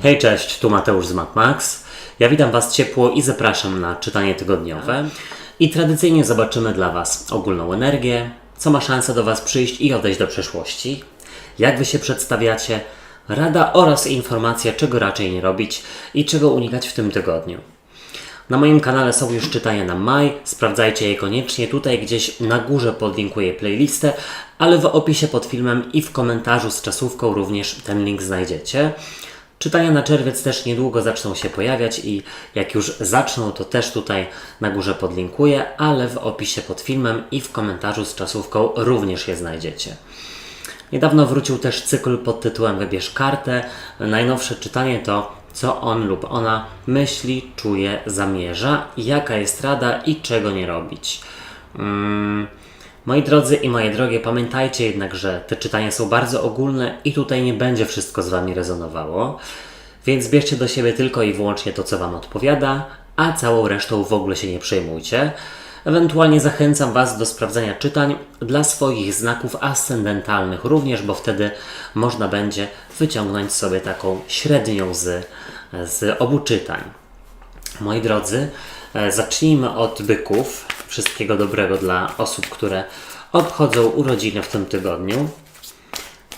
Hej, cześć, tu Mateusz z MatMax. Ja witam Was ciepło i zapraszam na czytanie tygodniowe. I tradycyjnie zobaczymy dla Was ogólną energię, co ma szansę do Was przyjść i odejść do przeszłości, jak Wy się przedstawiacie, rada oraz informacja, czego raczej nie robić i czego unikać w tym tygodniu. Na moim kanale są już czytania na maj, sprawdzajcie je koniecznie, tutaj gdzieś na górze podlinkuję playlistę, ale w opisie pod filmem i w komentarzu z czasówką również ten link znajdziecie. Czytania na czerwiec też niedługo zaczną się pojawiać i jak już zaczną, to też tutaj na górze podlinkuję, ale w opisie pod filmem i w komentarzu z czasówką również je znajdziecie. Niedawno wrócił też cykl pod tytułem Wybierz kartę. Najnowsze czytanie to co on lub ona myśli, czuje, zamierza, jaka jest rada i czego nie robić. Moi drodzy i moje drogie, pamiętajcie jednak, że te czytania są bardzo ogólne i tutaj nie będzie wszystko z Wami rezonowało, więc bierzcie do siebie tylko i wyłącznie to, co Wam odpowiada, a całą resztą w ogóle się nie przejmujcie. Ewentualnie zachęcam Was do sprawdzania czytań dla swoich znaków ascendentalnych również, bo wtedy można będzie wyciągnąć sobie taką średnią z obu czytań. Moi drodzy, zacznijmy od byków. Wszystkiego dobrego dla osób, które obchodzą urodziny w tym tygodniu.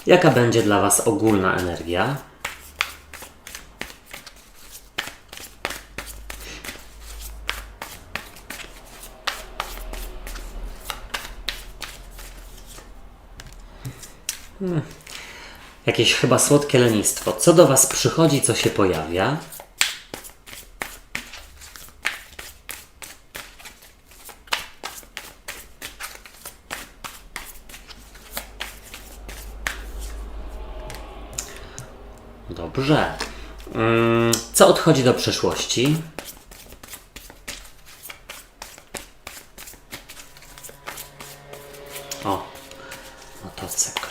Jaka będzie dla Was ogólna energia? Jakieś chyba słodkie lenistwo. Co do Was przychodzi, co się pojawia? Dobrze. Co odchodzi do przeszłości? O, motocykl.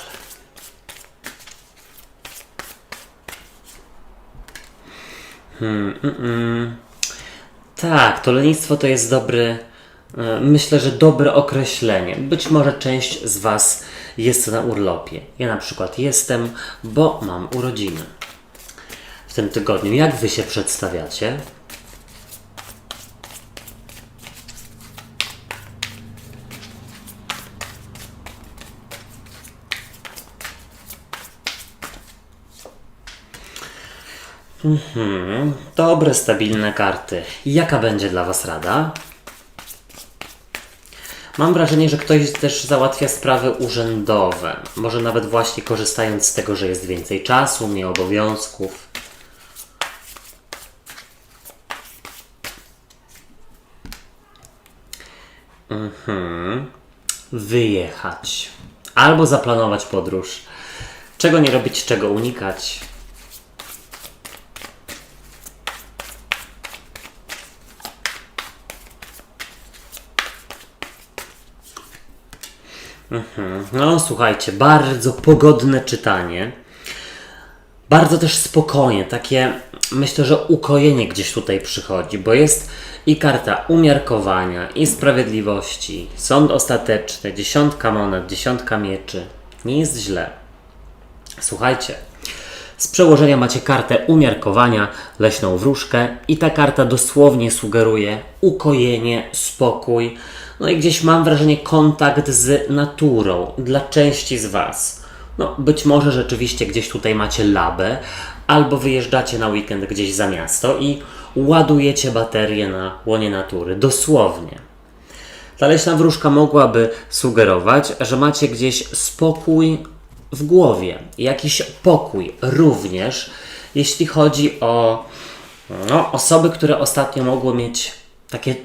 Tak, to lenistwo to jest myślę, że dobre określenie. Być może część z Was jest na urlopie. Ja na przykład jestem, bo mam urodziny w tym tygodniu. Jak Wy się przedstawiacie? Dobre, stabilne karty. Jaka będzie dla Was rada? Mam wrażenie, że ktoś też załatwia sprawy urzędowe. Może nawet właśnie korzystając z tego, że jest więcej czasu, mniej obowiązków. Wyjechać. Albo zaplanować podróż. Czego nie robić, czego unikać. No słuchajcie, bardzo pogodne czytanie. Bardzo też spokojnie, takie myślę, że ukojenie gdzieś tutaj przychodzi, bo jest i karta umiarkowania, i sprawiedliwości, sąd ostateczny, 10 monet, 10 mieczy. Nie jest źle. Słuchajcie, z przełożenia macie kartę umiarkowania, leśną wróżkę i ta karta dosłownie sugeruje ukojenie, spokój. No i gdzieś mam wrażenie kontakt z naturą dla części z Was. No być może rzeczywiście gdzieś tutaj macie labę albo wyjeżdżacie na weekend gdzieś za miasto i ładujecie baterię na łonie natury. Dosłownie. Ta leśna wróżka mogłaby sugerować, że macie gdzieś spokój w głowie, jakiś pokój również, jeśli chodzi o osoby, które ostatnio mogły mieć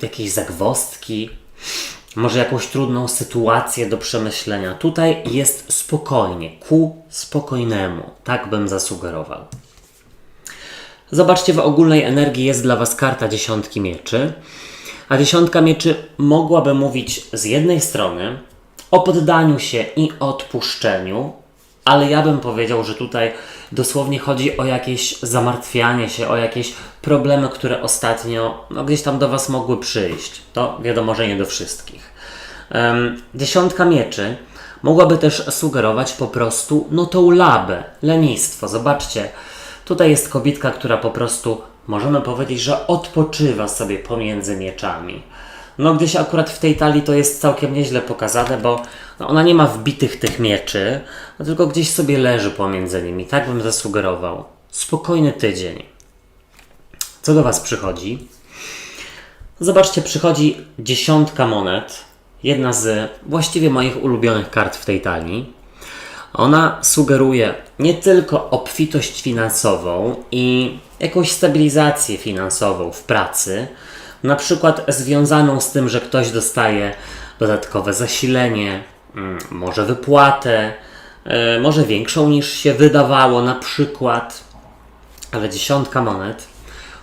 jakieś zagwozdki, może jakąś trudną sytuację do przemyślenia. Tutaj jest spokojnie, ku spokojnemu. Tak bym zasugerował. Zobaczcie, w ogólnej energii jest dla Was karta 10 mieczy. A 10 mieczy mogłaby mówić z jednej strony o poddaniu się i odpuszczeniu, ale ja bym powiedział, że tutaj dosłownie chodzi o jakieś zamartwianie się, o jakieś problemy, które ostatnio gdzieś tam do Was mogły przyjść. To wiadomo, że nie do wszystkich. 10 mieczy mogłaby też sugerować po prostu tą labę, lenistwo. Zobaczcie, Tutaj jest kobitka, która po prostu, możemy powiedzieć, że odpoczywa sobie pomiędzy mieczami. No gdzieś akurat w tej talii to jest całkiem nieźle pokazane, bo no, ona nie ma wbitych tych mieczy, no, tylko gdzieś sobie leży pomiędzy nimi. Tak bym zasugerował. Spokojny tydzień. Co do Was przychodzi? Zobaczcie, przychodzi 10 monet. Jedna z właściwie moich ulubionych kart w tej talii. Ona sugeruje nie tylko obfitość finansową i jakąś stabilizację finansową w pracy, na przykład związaną z tym, że ktoś dostaje dodatkowe zasilenie, może wypłatę, może większą niż się wydawało na przykład, ale 10 monet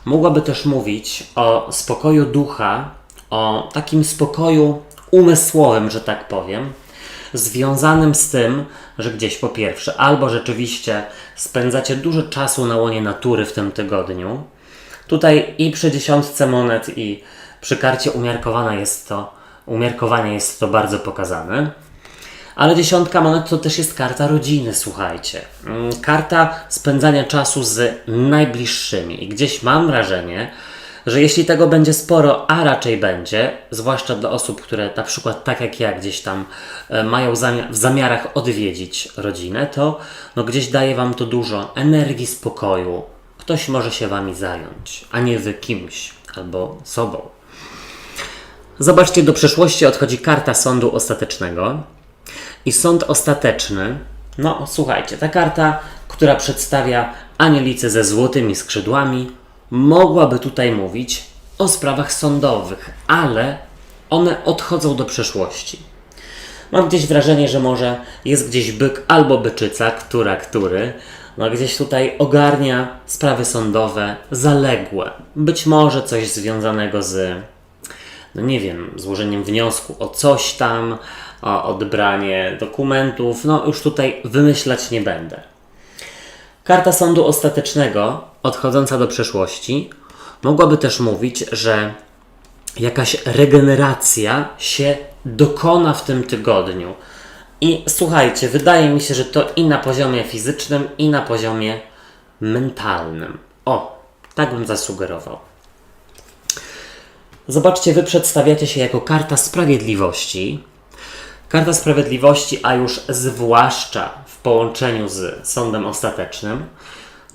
mogłaby też mówić o spokoju ducha, o takim spokoju umysłowym, że tak powiem, związanym z tym, że gdzieś po pierwsze albo rzeczywiście spędzacie dużo czasu na łonie natury w tym tygodniu. Tutaj i przy 10 monet i przy karcie umiarkowania jest to bardzo pokazane. Ale 10 monet to też jest karta rodziny, słuchajcie. Karta spędzania czasu z najbliższymi. I gdzieś mam wrażenie, że jeśli tego będzie sporo, a raczej będzie, zwłaszcza dla osób, które na przykład tak jak ja gdzieś tam mają w zamiarach odwiedzić rodzinę, to no gdzieś daje Wam to dużo energii, spokoju. Ktoś może się Wami zająć, a nie Wy kimś albo sobą. Zobaczcie, do przeszłości odchodzi karta sądu ostatecznego. I sąd ostateczny, no słuchajcie, ta karta, która przedstawia anielicę ze złotymi skrzydłami, mogłaby tutaj mówić o sprawach sądowych, ale one odchodzą do przeszłości. Mam gdzieś wrażenie, że może jest gdzieś byk albo byczyca, który, no gdzieś tutaj ogarnia sprawy sądowe zaległe. Być może coś związanego z, no nie wiem, złożeniem wniosku o coś tam, o odebranie dokumentów, no już tutaj wymyślać nie będę. Karta sądu ostatecznego, odchodząca do przeszłości, mogłaby też mówić, że jakaś regeneracja się dokona w tym tygodniu. I słuchajcie, wydaje mi się, że to i na poziomie fizycznym, i na poziomie mentalnym. O, tak bym zasugerował. Zobaczcie, Wy przedstawiacie się jako karta sprawiedliwości. Karta sprawiedliwości, a już zwłaszcza w połączeniu z sądem ostatecznym,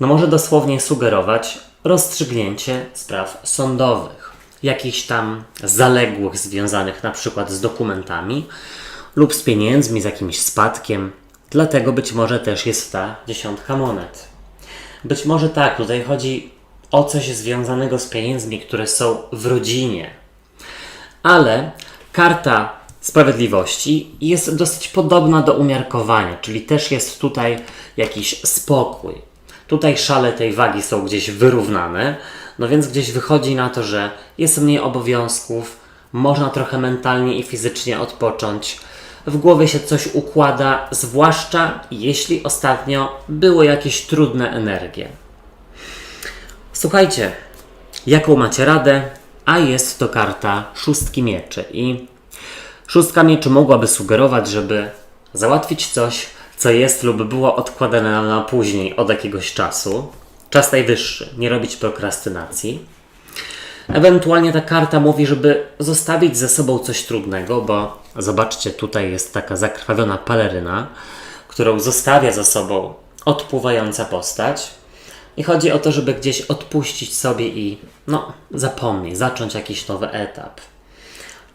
no może dosłownie sugerować rozstrzygnięcie spraw sądowych, jakichś tam zaległych związanych na przykład z dokumentami lub z pieniędzmi, z jakimś spadkiem. Dlatego być może też jest ta 10 monet. Być może tak, tutaj chodzi o coś związanego z pieniędzmi, które są w rodzinie. Ale karta sprawiedliwości jest dosyć podobna do umiarkowania, czyli też jest tutaj jakiś spokój. Tutaj szale tej wagi są gdzieś wyrównane, no więc gdzieś wychodzi na to, że jest mniej obowiązków, można trochę mentalnie i fizycznie odpocząć, w głowie się coś układa, zwłaszcza jeśli ostatnio było jakieś trudne energie. Słuchajcie, jaką macie radę? A jest to karta szóstki mieczy i szóstka mieczy mogłaby sugerować, żeby załatwić coś, co jest lub było odkładane na później od jakiegoś czasu. Czas najwyższy, nie robić prokrastynacji. Ewentualnie ta karta mówi, żeby zostawić ze sobą coś trudnego, bo zobaczcie, tutaj jest taka zakrwawiona peleryna, którą zostawia za sobą odpływająca postać. I chodzi o to, żeby gdzieś odpuścić sobie i zapomnieć, zacząć jakiś nowy etap.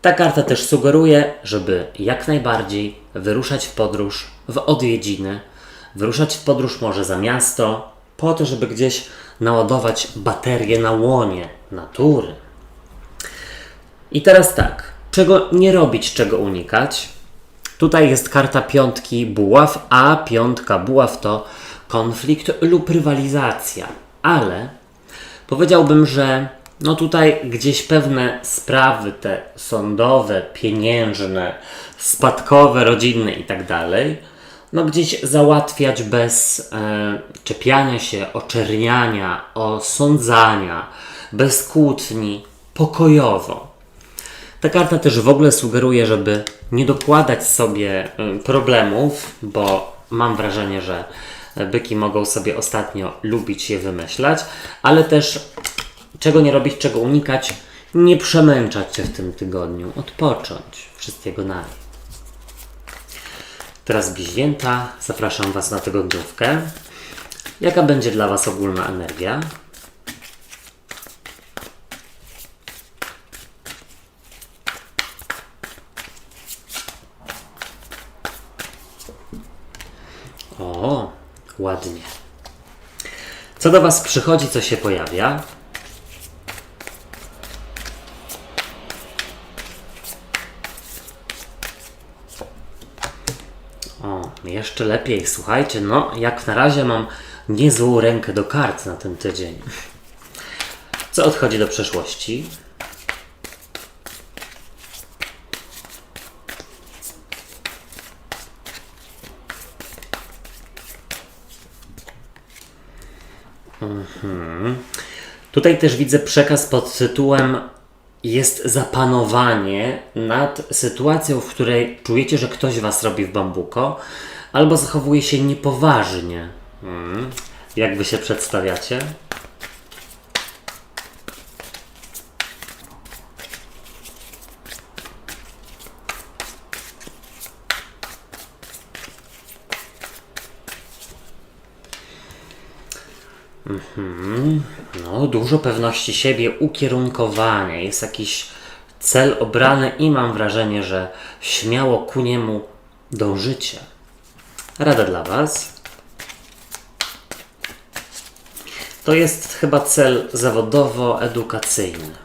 Ta karta też sugeruje, żeby jak najbardziej wyruszać w podróż, w odwiedziny, wyruszać w podróż może za miasto, po to, żeby gdzieś naładować baterię na łonie natury. I teraz tak, czego nie robić, czego unikać? Tutaj jest karta piątki buław, a piątka buław to konflikt lub rywalizacja, ale powiedziałbym, że tutaj gdzieś pewne sprawy te sądowe, pieniężne, spadkowe, rodzinne i tak dalej, gdzieś załatwiać bez czepiania się, oczerniania, osądzania, bez kłótni, pokojowo. Ta karta też w ogóle sugeruje, żeby nie dokładać sobie problemów, bo mam wrażenie, że Byki mogą sobie ostatnio lubić je wymyślać, ale też czego nie robić, czego unikać, nie przemęczać się w tym tygodniu, odpocząć, wszystkiego naraz. Teraz bliźnięta, zapraszam Was na tygodniówkę. Jaka będzie dla Was ogólna energia? O, ładnie. Co do Was przychodzi, co się pojawia? O, jeszcze lepiej. Słuchajcie, no jak na razie mam niezłą rękę do kart na ten tydzień. Co odchodzi do przeszłości? Tutaj też widzę przekaz pod tytułem jest zapanowanie nad sytuacją, w której czujecie, że ktoś Was robi w bambuko albo zachowuje się niepoważnie. Jak Wy się przedstawiacie? No, dużo pewności siebie, ukierunkowanie, jest jakiś cel obrany i mam wrażenie, że śmiało ku niemu dążycie. Rada dla Was. To jest chyba cel zawodowo-edukacyjny.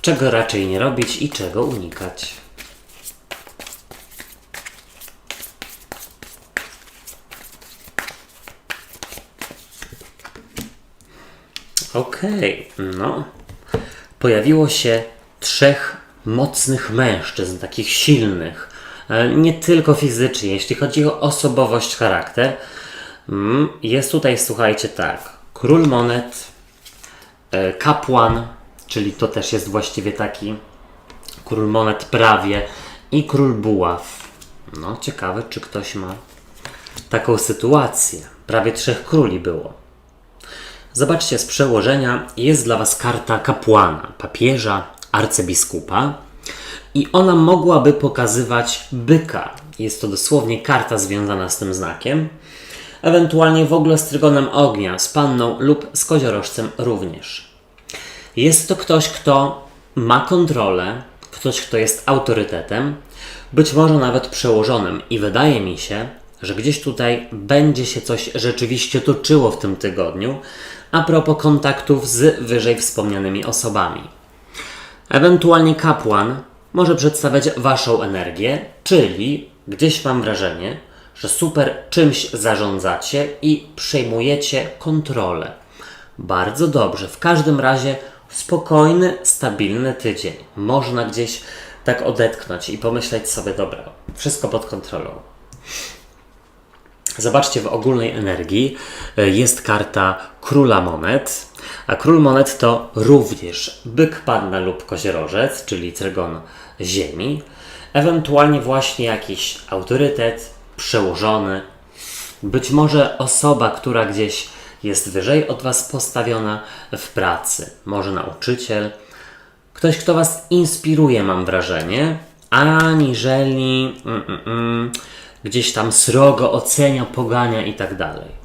Czego raczej nie robić i czego unikać. Okej, no. Pojawiło się 3 mocnych mężczyzn, takich silnych. Nie tylko fizycznie, jeśli chodzi o osobowość, charakter. Jest tutaj, słuchajcie, tak. Król monet, kapłan, czyli to też jest właściwie taki król monet prawie i król buław. No, ciekawe, czy ktoś ma taką sytuację. Prawie 3 króli było. Zobaczcie, z przełożenia jest dla Was karta kapłana, papieża, arcybiskupa i ona mogłaby pokazywać byka. Jest to dosłownie karta związana z tym znakiem. Ewentualnie w ogóle z trygonem ognia, z panną lub z koziorożcem również. Jest to ktoś, kto ma kontrolę, ktoś, kto jest autorytetem, być może nawet przełożonym i wydaje mi się, że gdzieś tutaj będzie się coś rzeczywiście toczyło w tym tygodniu a propos kontaktów z wyżej wspomnianymi osobami. Ewentualnie kapłan może przedstawiać Waszą energię, czyli gdzieś mam wrażenie, że super czymś zarządzacie i przejmujecie kontrolę. Bardzo dobrze. W każdym razie spokojny, stabilny tydzień. Można gdzieś tak odetchnąć i pomyśleć sobie, dobra, wszystko pod kontrolą. Zobaczcie, w ogólnej energii jest karta króla monet, a król monet to również byk, panna lub koziorożec, czyli trygon ziemi, ewentualnie właśnie jakiś autorytet, przełożony, być może osoba, która gdzieś jest wyżej od Was postawiona w pracy, może nauczyciel, ktoś, kto Was inspiruje, mam wrażenie, aniżeli gdzieś tam srogo ocenia, pogania i tak dalej.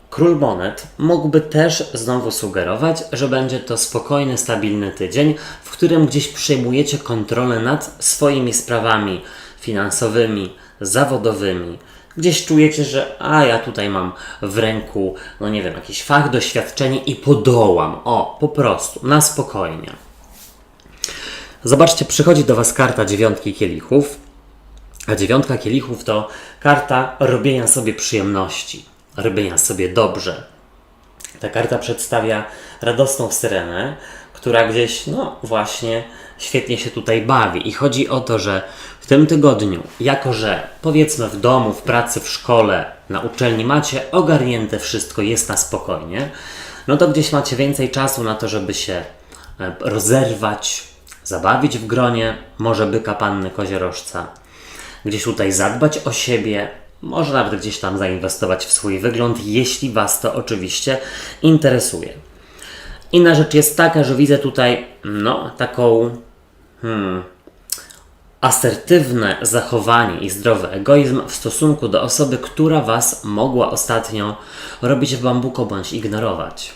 Król monet mógłby też znowu sugerować, że będzie to spokojny, stabilny tydzień, w którym gdzieś przejmujecie kontrolę nad swoimi sprawami finansowymi, zawodowymi. Gdzieś czujecie, że ja tutaj mam w ręku, no nie wiem, jakiś fach, doświadczenie i podołam. Po prostu, na spokojnie. Zobaczcie, przychodzi do Was karta 9 kielichów, a 9 kielichów to karta robienia sobie przyjemności, robienia sobie dobrze. Ta karta przedstawia radosną syrenę, która gdzieś, no właśnie, świetnie się tutaj bawi. I chodzi o to, że w tym tygodniu, jako że powiedzmy w domu, w pracy, w szkole, na uczelni macie ogarnięte wszystko, jest na spokojnie, no to gdzieś macie więcej czasu na to, żeby się rozerwać, zabawić w gronie, może byka, panny, koziorożca. Gdzieś tutaj zadbać o siebie, może nawet gdzieś tam zainwestować w swój wygląd, jeśli Was to oczywiście interesuje. Inna rzecz jest taka, że widzę tutaj taką asertywne zachowanie i zdrowy egoizm w stosunku do osoby, która Was mogła ostatnio robić w bambuko bądź ignorować.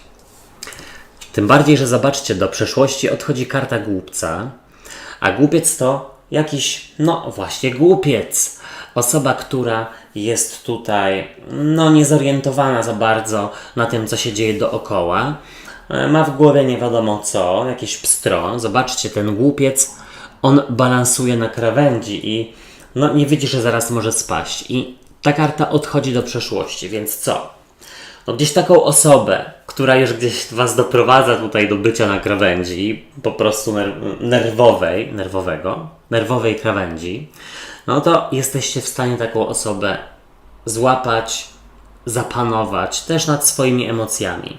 Tym bardziej, że zobaczcie, do przeszłości odchodzi karta głupca, a głupiec to jakiś, właśnie głupiec. Osoba, która jest tutaj, niezorientowana za bardzo na tym, co się dzieje dookoła. Ma w głowie nie wiadomo co, jakieś pstro. Zobaczcie, ten głupiec, on balansuje na krawędzi i nie widzi, że zaraz może spaść. I ta karta odchodzi do przeszłości, więc co? Gdzieś taką osobę, która już gdzieś Was doprowadza tutaj do bycia na krawędzi, po prostu nerwowej krawędzi, to jesteście w stanie taką osobę złapać, zapanować też nad swoimi emocjami.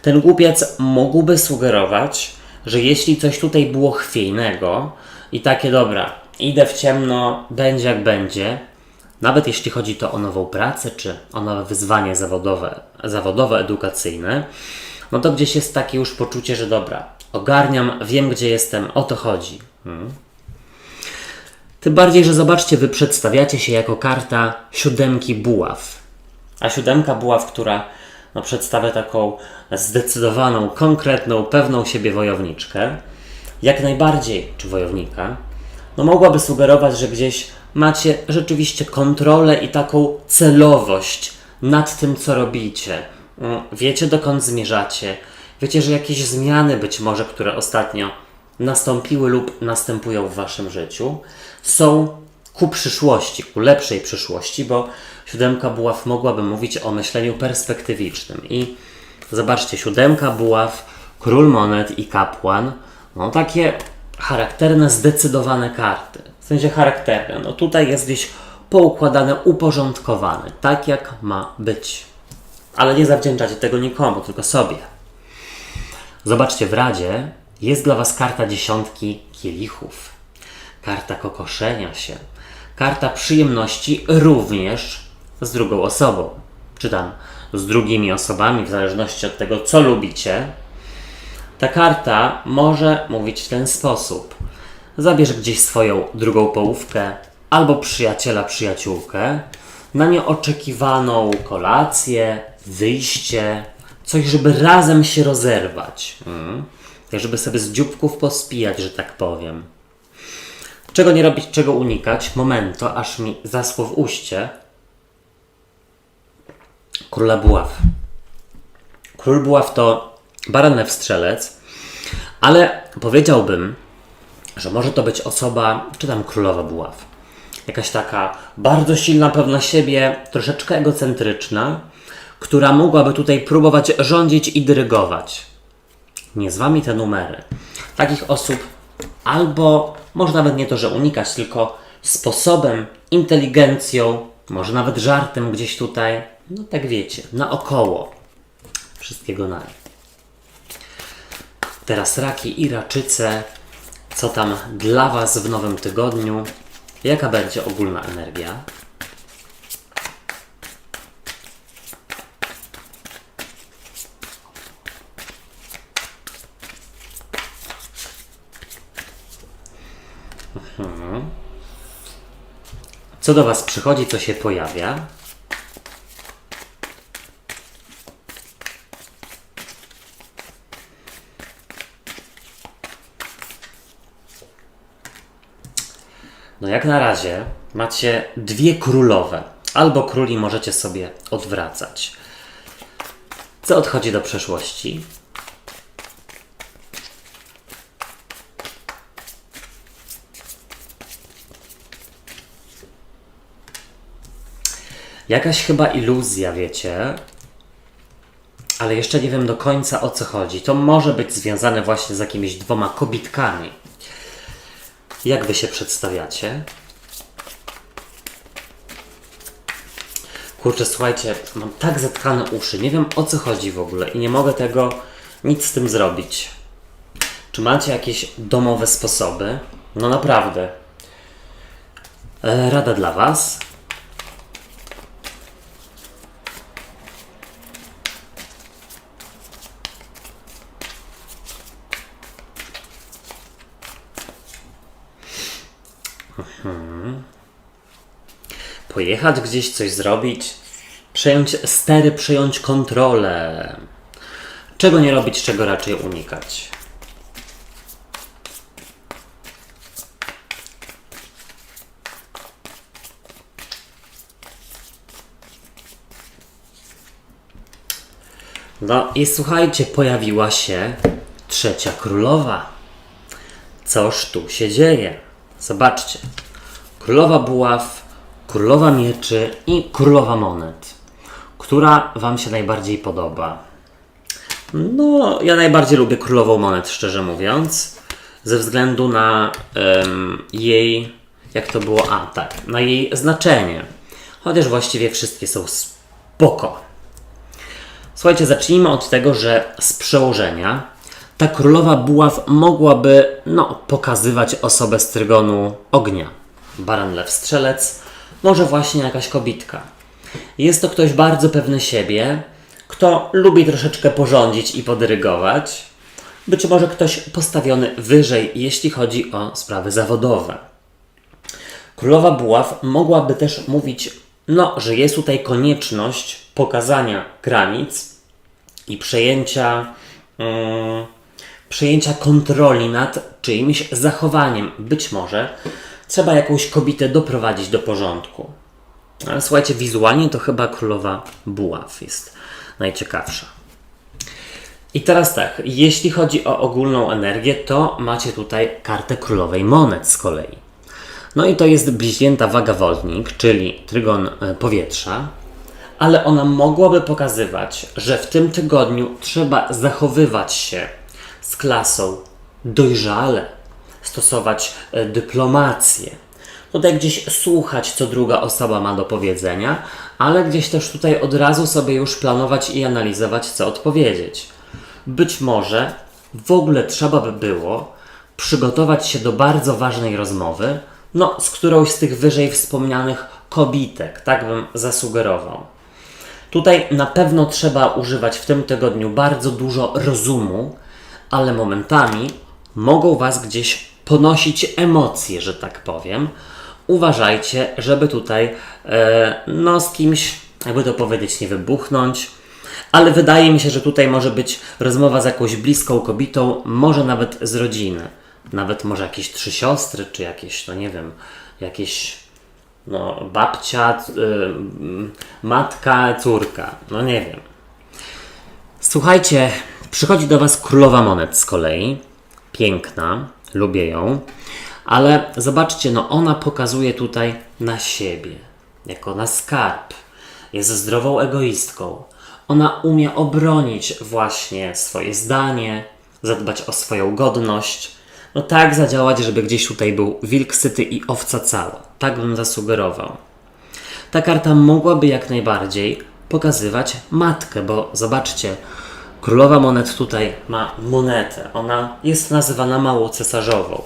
Ten głupiec mógłby sugerować, że jeśli coś tutaj było chwiejnego i takie, dobra, idę w ciemno, będzie jak będzie, nawet jeśli chodzi to o nową pracę, czy o nowe wyzwanie zawodowe, edukacyjne, to gdzieś jest takie już poczucie, że dobra, ogarniam, wiem gdzie jestem, o to chodzi. Tym bardziej, że zobaczcie, Wy przedstawiacie się jako karta 7 buław. A 7 buław, która przedstawia taką zdecydowaną, konkretną, pewną siebie wojowniczkę, jak najbardziej, czy wojownika, mogłaby sugerować, że gdzieś macie rzeczywiście kontrolę i taką celowość nad tym, co robicie. Wiecie, dokąd zmierzacie. Wiecie, że jakieś zmiany być może, które ostatnio nastąpiły lub następują w Waszym życiu, są ku przyszłości, ku lepszej przyszłości, bo 7 buław mogłaby mówić o myśleniu perspektywicznym. I zobaczcie, 7 buław, król monet i kapłan, takie charakterne, zdecydowane karty. W sensie charakterne. Tutaj jest gdzieś poukładane, uporządkowane, tak jak ma być. Ale nie zawdzięczacie tego nikomu, tylko sobie. Zobaczcie, w Radzie jest dla Was karta 10 kielichów. Karta kokoszenia się. Karta przyjemności również z drugą osobą. Czy tam z drugimi osobami, w zależności od tego, co lubicie. Ta karta może mówić w ten sposób. Zabierz gdzieś swoją drugą połówkę albo przyjaciela, przyjaciółkę na nieoczekiwaną kolację, wyjście, coś, żeby razem się rozerwać. Tak, żeby sobie z dzióbków pospijać, że tak powiem. Czego nie robić, czego unikać? Momento, aż mi zaschło w uście. Króla buław. Król buław to baranew strzelec, ale powiedziałbym, że może to być osoba, czy tam królowa buław. Jakaś taka bardzo silna, pewna siebie, troszeczkę egocentryczna, która mogłaby tutaj próbować rządzić i dyrygować. Nie z Wami te numery. Takich osób albo, może nawet nie to, że unikać, tylko sposobem, inteligencją, może nawet żartem gdzieś tutaj, tak wiecie, naokoło. Wszystkiego na nie. Teraz raki i raczyce. Co tam dla Was w nowym tygodniu? Jaka będzie ogólna energia? Co do Was przychodzi, co się pojawia? Jak na razie macie 2 królowe. Albo króli możecie sobie odwracać. Co odchodzi do przeszłości? Jakaś chyba iluzja, wiecie? Ale jeszcze nie wiem do końca, o co chodzi. To może być związane właśnie z jakimiś 2 kobitkami. Jak Wy się przedstawiacie? Kurczę, słuchajcie, mam tak zatkane uszy, nie wiem o co chodzi w ogóle i nie mogę tego nic z tym zrobić. Czy macie jakieś domowe sposoby? No naprawdę. Rada dla Was. Pojechać gdzieś, coś zrobić, przejąć stery, przejąć kontrolę. Czego nie robić, czego raczej unikać. No i słuchajcie, pojawiła się trzecia królowa. Coż tu się dzieje? Zobaczcie. Królowa buław, królowa mieczy i królowa monet. Która Wam się najbardziej podoba? No, ja najbardziej lubię królową monet, szczerze mówiąc. Ze względu na jej, jak to było, tak, na jej znaczenie. Chociaż właściwie wszystkie są spoko. Słuchajcie, zacznijmy od tego, że z przełożenia ta królowa buław mogłaby, pokazywać osobę z trygonu ognia. Baran, lew, strzelec, może właśnie jakaś kobitka. Jest to ktoś bardzo pewny siebie, kto lubi troszeczkę porządzić i podyrygować. Być może ktoś postawiony wyżej, jeśli chodzi o sprawy zawodowe. Królowa buław mogłaby też mówić, że jest tutaj konieczność pokazania granic i przejęcia kontroli nad czyimś zachowaniem. Być może trzeba jakąś kobietę doprowadzić do porządku. Ale słuchajcie, wizualnie to chyba królowa buław jest najciekawsza. I teraz tak, jeśli chodzi o ogólną energię, to macie tutaj kartę królowej monet z kolei. No i to jest bliźnięta wagawodnik, czyli trygon powietrza, ale ona mogłaby pokazywać, że w tym tygodniu trzeba zachowywać się z klasą dojrzale, stosować dyplomację. Tutaj gdzieś słuchać, co druga osoba ma do powiedzenia, ale gdzieś też tutaj od razu sobie już planować i analizować, co odpowiedzieć. Być może w ogóle trzeba by było przygotować się do bardzo ważnej rozmowy, z którąś z tych wyżej wspomnianych kobitek, tak bym zasugerował. Tutaj na pewno trzeba używać w tym tygodniu bardzo dużo rozumu, ale momentami mogą Was gdzieś ponosić emocje, że tak powiem. Uważajcie, żeby tutaj z kimś, jakby to powiedzieć, nie wybuchnąć, ale wydaje mi się, że tutaj może być rozmowa z jakąś bliską kobietą, może nawet z rodziny. Nawet może jakieś 3 siostry, czy jakieś, babcia, matka, córka, nie wiem. Słuchajcie, przychodzi do Was królowa monet z kolei. Piękna, lubię ją. Ale zobaczcie, ona pokazuje tutaj na siebie, jako na skarb. Jest zdrową egoistką. Ona umie obronić właśnie swoje zdanie, zadbać o swoją godność. Tak zadziałać, żeby gdzieś tutaj był wilk syty i owca cała. Tak bym zasugerował. Ta karta mogłaby jak najbardziej pokazywać matkę, bo zobaczcie, królowa monet tutaj ma monetę. Ona jest nazywana małą cesarzową.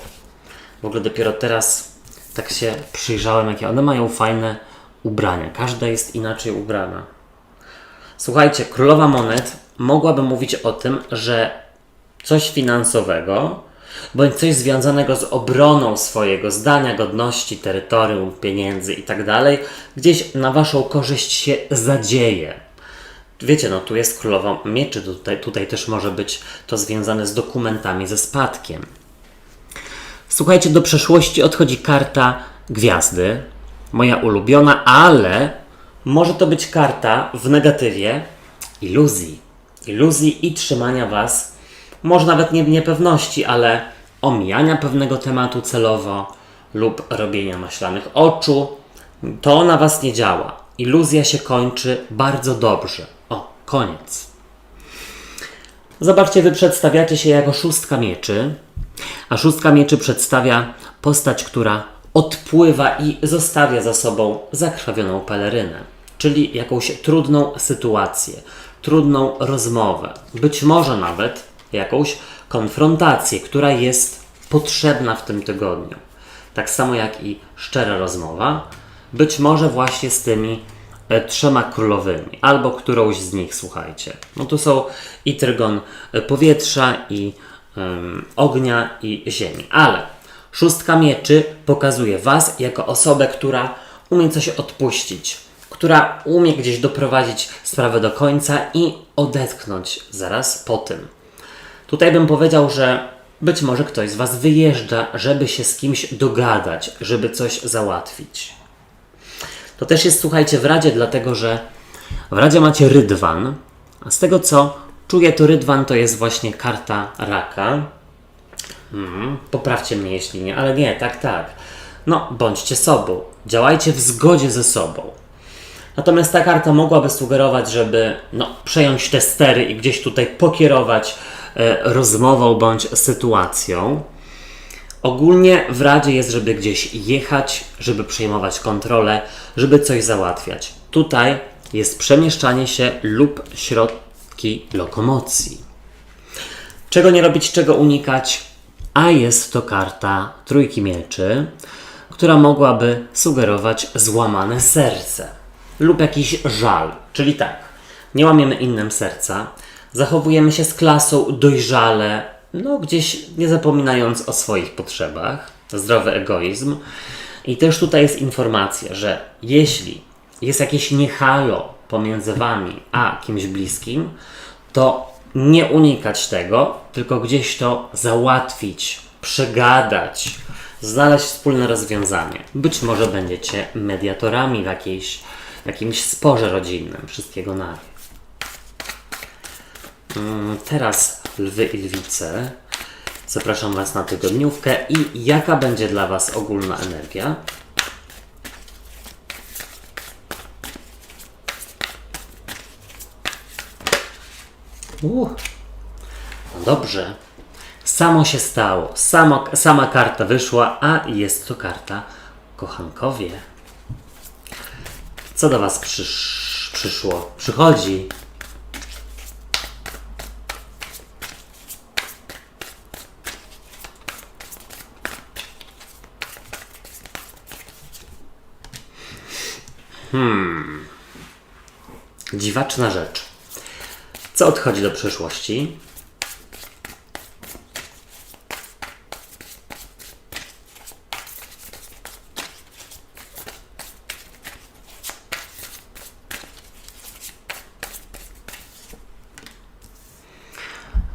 W ogóle dopiero teraz tak się przyjrzałem, jakie one mają fajne ubrania. Każda jest inaczej ubrana. Słuchajcie, królowa monet mogłaby mówić o tym, że coś finansowego, bądź coś związanego z obroną swojego zdania, godności, terytorium, pieniędzy itd. gdzieś na Waszą korzyść się zadzieje. Wiecie, tu jest królowa mieczy, tutaj też może być to związane z dokumentami, ze spadkiem. Słuchajcie, do przeszłości odchodzi karta gwiazdy, moja ulubiona, ale może to być karta w negatywie iluzji i trzymania Was, może nawet nie niepewności, ale omijania pewnego tematu celowo lub robienia maślanych oczu. To na Was nie działa. Iluzja się kończy bardzo dobrze. Koniec. Zobaczcie, Wy przedstawiacie się jako szóstka mieczy, a szóstka mieczy przedstawia postać, która odpływa i zostawia za sobą zakrwawioną pelerynę. czyli jakąś trudną sytuację, trudną rozmowę, być może nawet jakąś konfrontację, która jest potrzebna w tym tygodniu. Tak samo jak i szczera rozmowa, być może właśnie z tymi trzema królowymi, albo którąś z nich, słuchajcie. No to są i trygon powietrza, i ognia, i ziemi. Ale szóstka mieczy pokazuje Was jako osobę, która umie coś odpuścić, która umie gdzieś doprowadzić sprawę do końca i odetchnąć zaraz po tym. Tutaj bym powiedział, że być może ktoś z Was wyjeżdża, żeby się z kimś dogadać, żeby coś załatwić. To też jest, słuchajcie, w Radzie, dlatego że w Radzie macie rydwan, a z tego co czuję, to rydwan to jest właśnie karta raka. Poprawcie mnie, jeśli nie, ale nie, tak. No, bądźcie sobą, działajcie w zgodzie ze sobą. Natomiast ta karta mogłaby sugerować, żeby przejąć te stery i gdzieś tutaj pokierować rozmową bądź sytuacją. Ogólnie w Radzie jest, żeby gdzieś jechać, żeby przejmować kontrolę, żeby coś załatwiać. Tutaj jest przemieszczanie się lub środki lokomocji. Czego nie robić, czego unikać? A jest to karta trójki mieczy, która mogłaby sugerować złamane serce lub jakiś żal. Czyli tak, nie łamiemy innym serca, zachowujemy się z klasą dojrzale, gdzieś nie zapominając o swoich potrzebach, zdrowy egoizm. I też tutaj jest informacja, że jeśli jest jakieś niehalo pomiędzy Wami a kimś bliskim, to nie unikać tego, tylko gdzieś to załatwić, przegadać, znaleźć wspólne rozwiązanie. Być może będziecie mediatorami w jakimś sporze rodzinnym, wszystkiego naraz. Teraz lwy i lwice. Zapraszam Was na tygodniówkę i jaka będzie dla Was ogólna energia? No dobrze. Samo się stało. Sama karta wyszła, a jest to karta kochankowie. Co do Was przyszło? Przychodzi. Dziwaczna rzecz. Co odchodzi do przyszłości?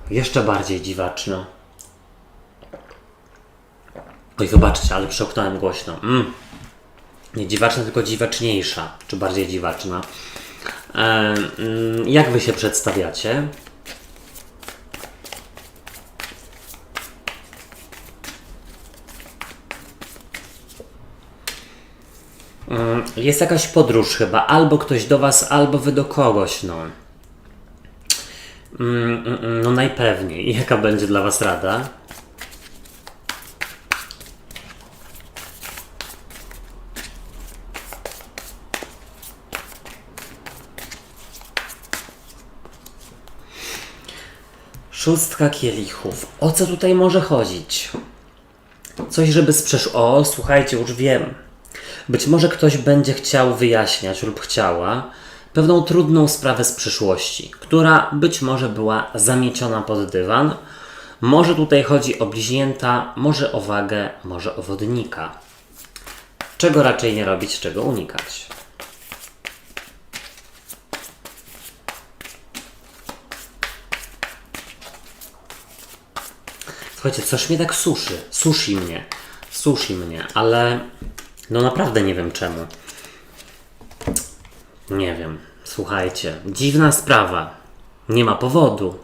Jeszcze bardziej dziwaczna. Oj, wybaczcie, ale przełknąłem głośno. Nie dziwaczna, tylko dziwaczniejsza. Czy bardziej dziwaczna. Jak Wy się przedstawiacie? Jest jakaś podróż chyba. Albo ktoś do Was, albo Wy do kogoś. No najpewniej. Jaka będzie dla Was rada? Szóstka kielichów. O co tutaj może chodzić? Coś, żeby O, słuchajcie, już wiem. Być może ktoś będzie chciał wyjaśniać lub chciała pewną trudną sprawę z przeszłości, która być może była zamieciona pod dywan. Może tutaj chodzi o bliźnięta, może o wagę, może o wodnika. Czego raczej nie robić, czego unikać? Słuchajcie, coś mnie tak suszy mnie, ale naprawdę nie wiem czemu. Nie wiem, słuchajcie, dziwna sprawa, nie ma powodu.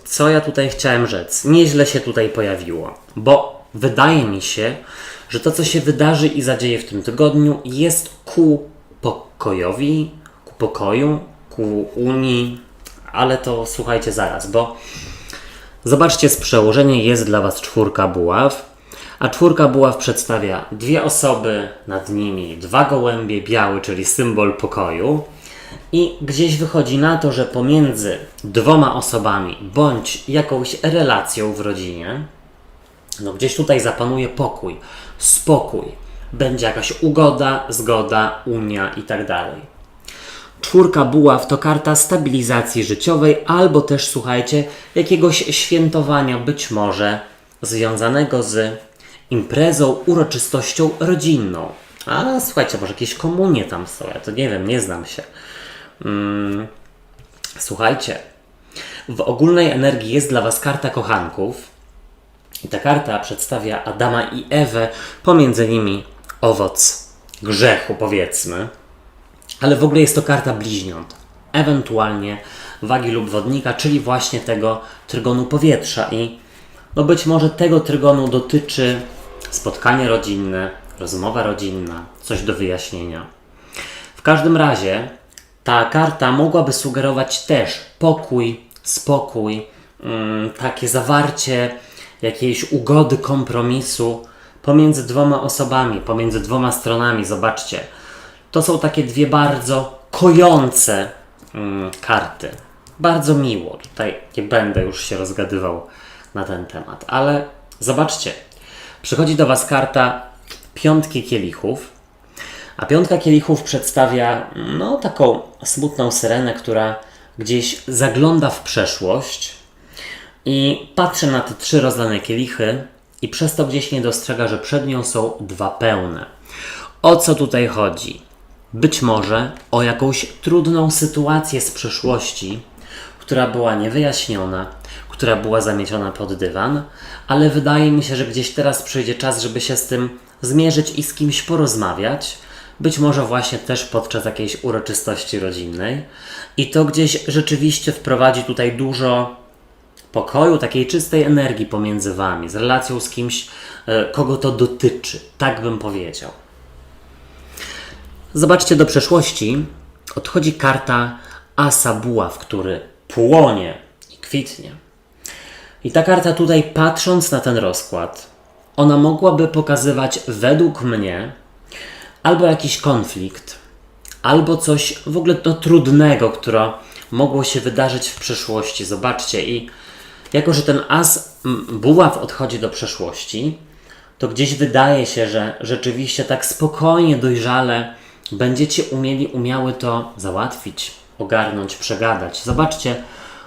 Co ja tutaj chciałem rzec? Nieźle się tutaj pojawiło, bo wydaje mi się, że to, co się wydarzy i zadzieje w tym tygodniu, jest ku pokojowi, ku pokoju, ku unii, ale to słuchajcie zaraz, bo zobaczcie, z przełożenia jest dla Was czwórka buław, A czwórka buław przedstawia dwie osoby, nad nimi dwa gołębie, biały, czyli symbol pokoju. I gdzieś wychodzi na to, że pomiędzy dwoma osobami bądź jakąś relacją w rodzinie, no gdzieś tutaj zapanuje pokój, spokój. Będzie jakaś ugoda, zgoda, unia i tak dalej. Czwórka buław to karta stabilizacji życiowej albo też, słuchajcie, jakiegoś świętowania, być może związanego z imprezą, uroczystością rodzinną. A słuchajcie, może jakieś komunie tam są, ja to nie wiem, nie znam się. Słuchajcie, w ogólnej energii jest dla Was karta kochanków i ta karta przedstawia Adama i Ewę, pomiędzy nimi owoc grzechu, powiedzmy, ale w ogóle jest to karta bliźniąt, ewentualnie wagi lub wodnika, czyli właśnie tego trygonu powietrza i no być może tego trygonu dotyczy spotkanie rodzinne, rozmowa rodzinna, coś do wyjaśnienia. W każdym razie ta karta mogłaby sugerować też pokój, spokój, takie zawarcie jakiejś ugody, kompromisu pomiędzy dwoma osobami, pomiędzy dwoma stronami. Zobaczcie, to są takie dwie bardzo kojące karty. Bardzo miło. Tutaj nie będę już się rozgadywał na ten temat, ale zobaczcie, przychodzi do Was karta piątki kielichów, a piątka kielichów przedstawia no taką smutną syrenę, która gdzieś zagląda w przeszłość i patrzy na te trzy rozlane kielichy i przez to gdzieś nie dostrzega, że przed nią są dwa pełne. O co tutaj chodzi? Być może o jakąś trudną sytuację z przeszłości, która była niewyjaśniona, która była zamieciona pod dywan, ale wydaje mi się, że gdzieś teraz przyjdzie czas, żeby się z tym zmierzyć i z kimś porozmawiać, być może właśnie też podczas jakiejś uroczystości rodzinnej i to gdzieś rzeczywiście wprowadzi tutaj dużo pokoju, takiej czystej energii pomiędzy Wami, z relacją z kimś, kogo to dotyczy, tak bym powiedział. Zobaczcie, do przeszłości odchodzi karta asa buław, który płonie i kwitnie. I ta karta tutaj, patrząc na ten rozkład, ona mogłaby pokazywać według mnie albo jakiś konflikt, albo coś w ogóle to trudnego, które mogło się wydarzyć w przeszłości. Zobaczcie, i jako że ten as buław odchodzi do przeszłości, to gdzieś wydaje się, że rzeczywiście tak spokojnie, dojrzale będziecie umiały to załatwić, ogarnąć, przegadać. Zobaczcie,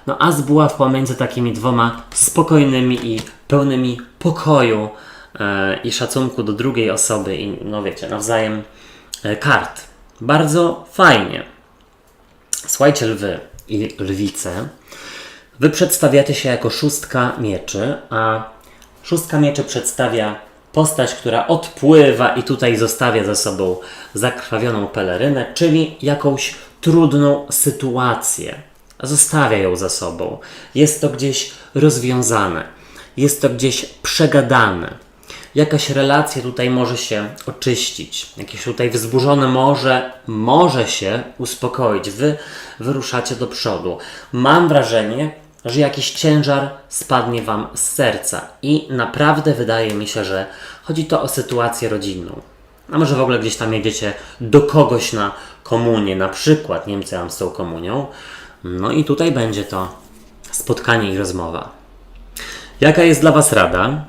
no as buław pomiędzy takimi dwoma spokojnymi i pełnymi pokoju i szacunku do drugiej osoby i no wiecie, nawzajem kart. Bardzo fajnie. Słuchajcie, lwy i lwice, wy przedstawiacie się jako szóstka mieczy, a szóstka mieczy przedstawia postać, która odpływa i tutaj zostawia za sobą zakrwawioną pelerynę, czyli jakąś trudną sytuację. Zostawia ją za sobą. Jest to gdzieś rozwiązane. Jest to gdzieś przegadane. Jakaś relacja tutaj może się oczyścić. Jakieś tutaj wzburzone może się uspokoić. Wy wyruszacie do przodu. Mam wrażenie, że jakiś ciężar spadnie Wam z serca i naprawdę wydaje mi się, że chodzi to o sytuację rodzinną. A może w ogóle gdzieś tam jedziecie do kogoś na komunię, na przykład Niemcy mam z tą komunią. No i tutaj będzie to spotkanie i rozmowa. Jaka jest dla Was rada?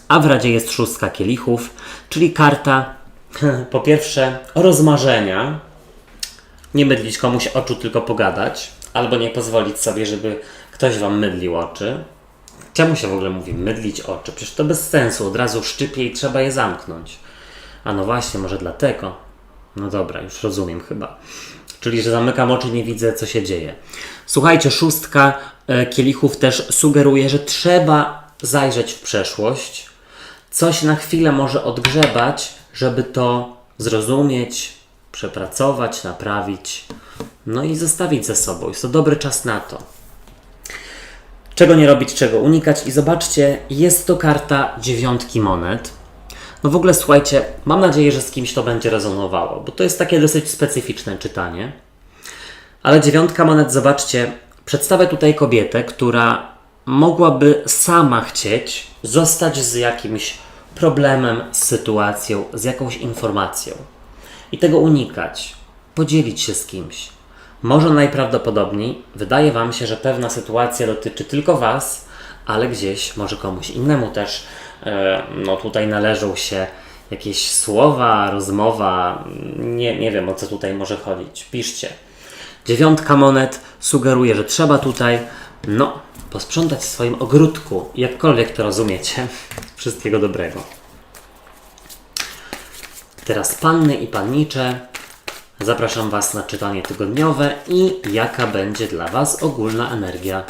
A w radzie jest szóstka kielichów, czyli karta po pierwsze rozmarzenia, nie mydlić komuś oczu, tylko pogadać, albo nie pozwolić sobie, żeby ktoś Wam mydlił oczy. Czemu się w ogóle mówi mydlić oczy? Przecież to bez sensu, od razu szczypie i trzeba je zamknąć. A no właśnie, może dlatego. No dobra, już rozumiem chyba. Czyli, że zamykam oczy, nie widzę, co się dzieje. Słuchajcie, szóstka kielichów też sugeruje, że trzeba zajrzeć w przeszłość, coś na chwilę może odgrzebać, żeby to zrozumieć, przepracować, naprawić, no i zostawić za sobą. Jest to dobry czas na to. Czego nie robić, czego unikać. I zobaczcie, jest to karta dziewiątki monet. No w ogóle słuchajcie, mam nadzieję, że z kimś to będzie rezonowało, bo to jest takie dosyć specyficzne czytanie. Ale dziewiątka monet, zobaczcie, przedstawia tutaj kobietę, która mogłaby sama chcieć zostać z jakimś problemem, z sytuacją, z jakąś informacją. I tego unikać, podzielić się z kimś. Może najprawdopodobniej wydaje Wam się, że pewna sytuacja dotyczy tylko Was, ale gdzieś może komuś innemu też tutaj należą się jakieś słowa, rozmowa, nie wiem, o co tutaj może chodzić. Piszcie. 9 monet sugeruje, że trzeba tutaj posprzątać w swoim ogródku, jakkolwiek to rozumiecie. Wszystkiego dobrego. Teraz panny i pannicze, zapraszam Was na czytanie tygodniowe i jaka będzie dla Was ogólna energia.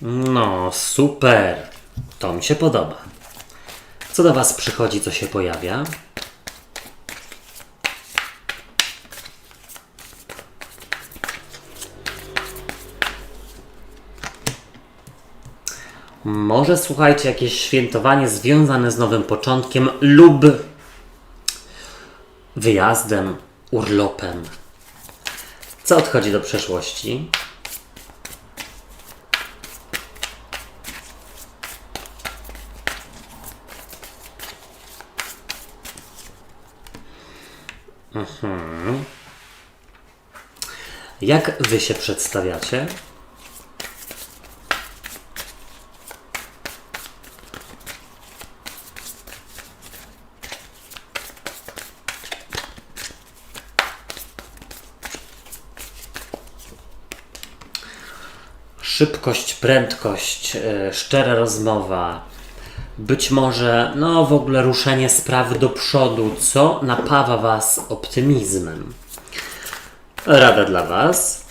No, super. To mi się podoba. Co do Was przychodzi, co się pojawia? Może słuchajcie, jakieś świętowanie związane z nowym początkiem lub wyjazdem, urlopem. Co odchodzi do przeszłości? Jak Wy się przedstawiacie? Szybkość, prędkość, szczera rozmowa, być może w ogóle ruszenie sprawy do przodu, co napawa Was optymizmem. Rada dla Was.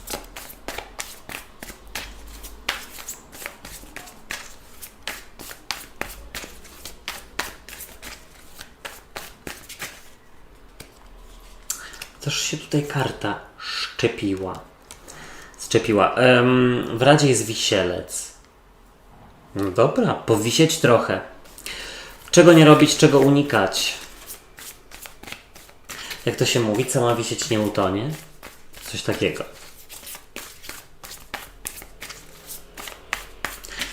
Też się tutaj karta szczepiła. W Radzie jest wisielec. No dobra, powisieć trochę. Czego nie robić, czego unikać? Jak to się mówi, co ma wisieć nie utonie? Coś takiego.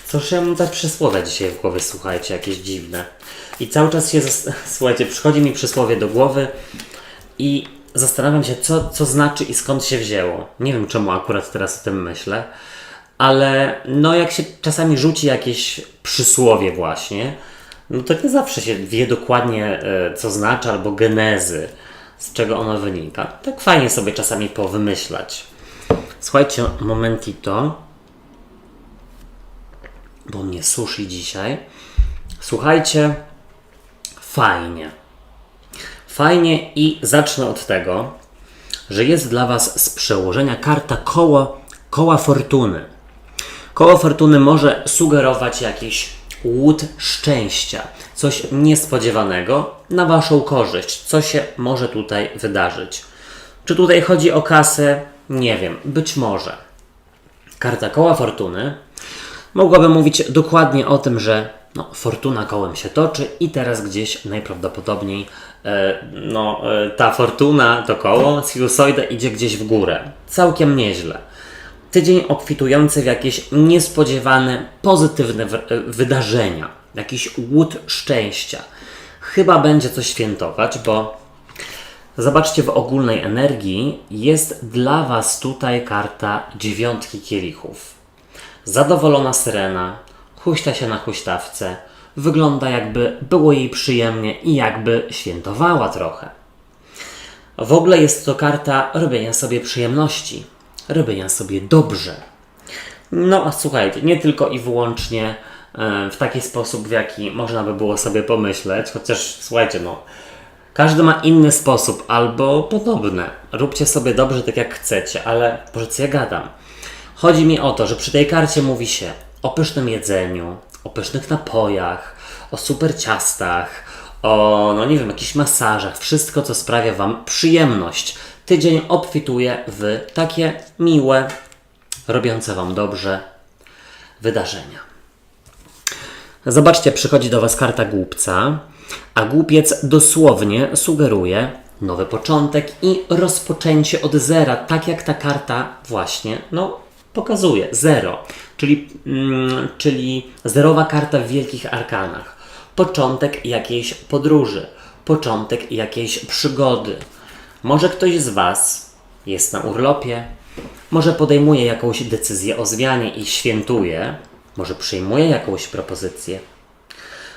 Cóż, ja mam te przysłowia dzisiaj w głowie, słuchajcie, jakieś dziwne. I cały czas się, słuchajcie, przychodzi mi przysłowie do głowy i zastanawiam się, co znaczy i skąd się wzięło. Nie wiem, czemu akurat teraz o tym myślę, ale jak się czasami rzuci jakieś przysłowie właśnie, to nie zawsze się wie dokładnie, co znaczy, albo genezy, z czego ono wynika. Tak fajnie sobie czasami powymyślać. Słuchajcie, momentito, bo mnie suszy dzisiaj. Słuchajcie, fajnie. Fajnie i zacznę od tego, że jest dla Was z przełożenia karta koła fortuny. Koło fortuny może sugerować jakiś łód szczęścia, coś niespodziewanego na Waszą korzyść, co się może tutaj wydarzyć. Czy tutaj chodzi o kasę? Nie wiem, być może. Karta koła fortuny mogłaby mówić dokładnie o tym, że fortuna kołem się toczy i teraz gdzieś najprawdopodobniej ta fortuna, to koło, sinusoida idzie gdzieś w górę. Całkiem nieźle. Tydzień obfitujący w jakieś niespodziewane, pozytywne wydarzenia. Jakiś łód szczęścia. Chyba będzie coś świętować, bo zobaczcie, w ogólnej energii jest dla Was tutaj karta 9 kielichów. Zadowolona syrena, huśta się na huśtawce, wygląda jakby było jej przyjemnie i jakby świętowała trochę. W ogóle jest to karta robienia sobie przyjemności, robienia sobie dobrze. A słuchajcie, nie tylko i wyłącznie w taki sposób, w jaki można by było sobie pomyśleć, chociaż słuchajcie, każdy ma inny sposób albo podobne. Róbcie sobie dobrze tak jak chcecie, ale Boże, co ja gadam? Chodzi mi o to, że przy tej karcie mówi się o pysznym jedzeniu, o pysznych napojach, o super ciastach, o, jakichś masażach. Wszystko, co sprawia Wam przyjemność. Tydzień obfituje w takie miłe, robiące Wam dobrze wydarzenia. Zobaczcie, przychodzi do Was karta głupca, a głupiec dosłownie sugeruje nowy początek i rozpoczęcie od zera, tak jak ta karta właśnie pokazuje. Zero, czyli zerowa karta w wielkich arkanach. Początek jakiejś podróży, początek jakiejś przygody. Może ktoś z Was jest na urlopie, może podejmuje jakąś decyzję o zmianie i świętuje, może przyjmuje jakąś propozycję.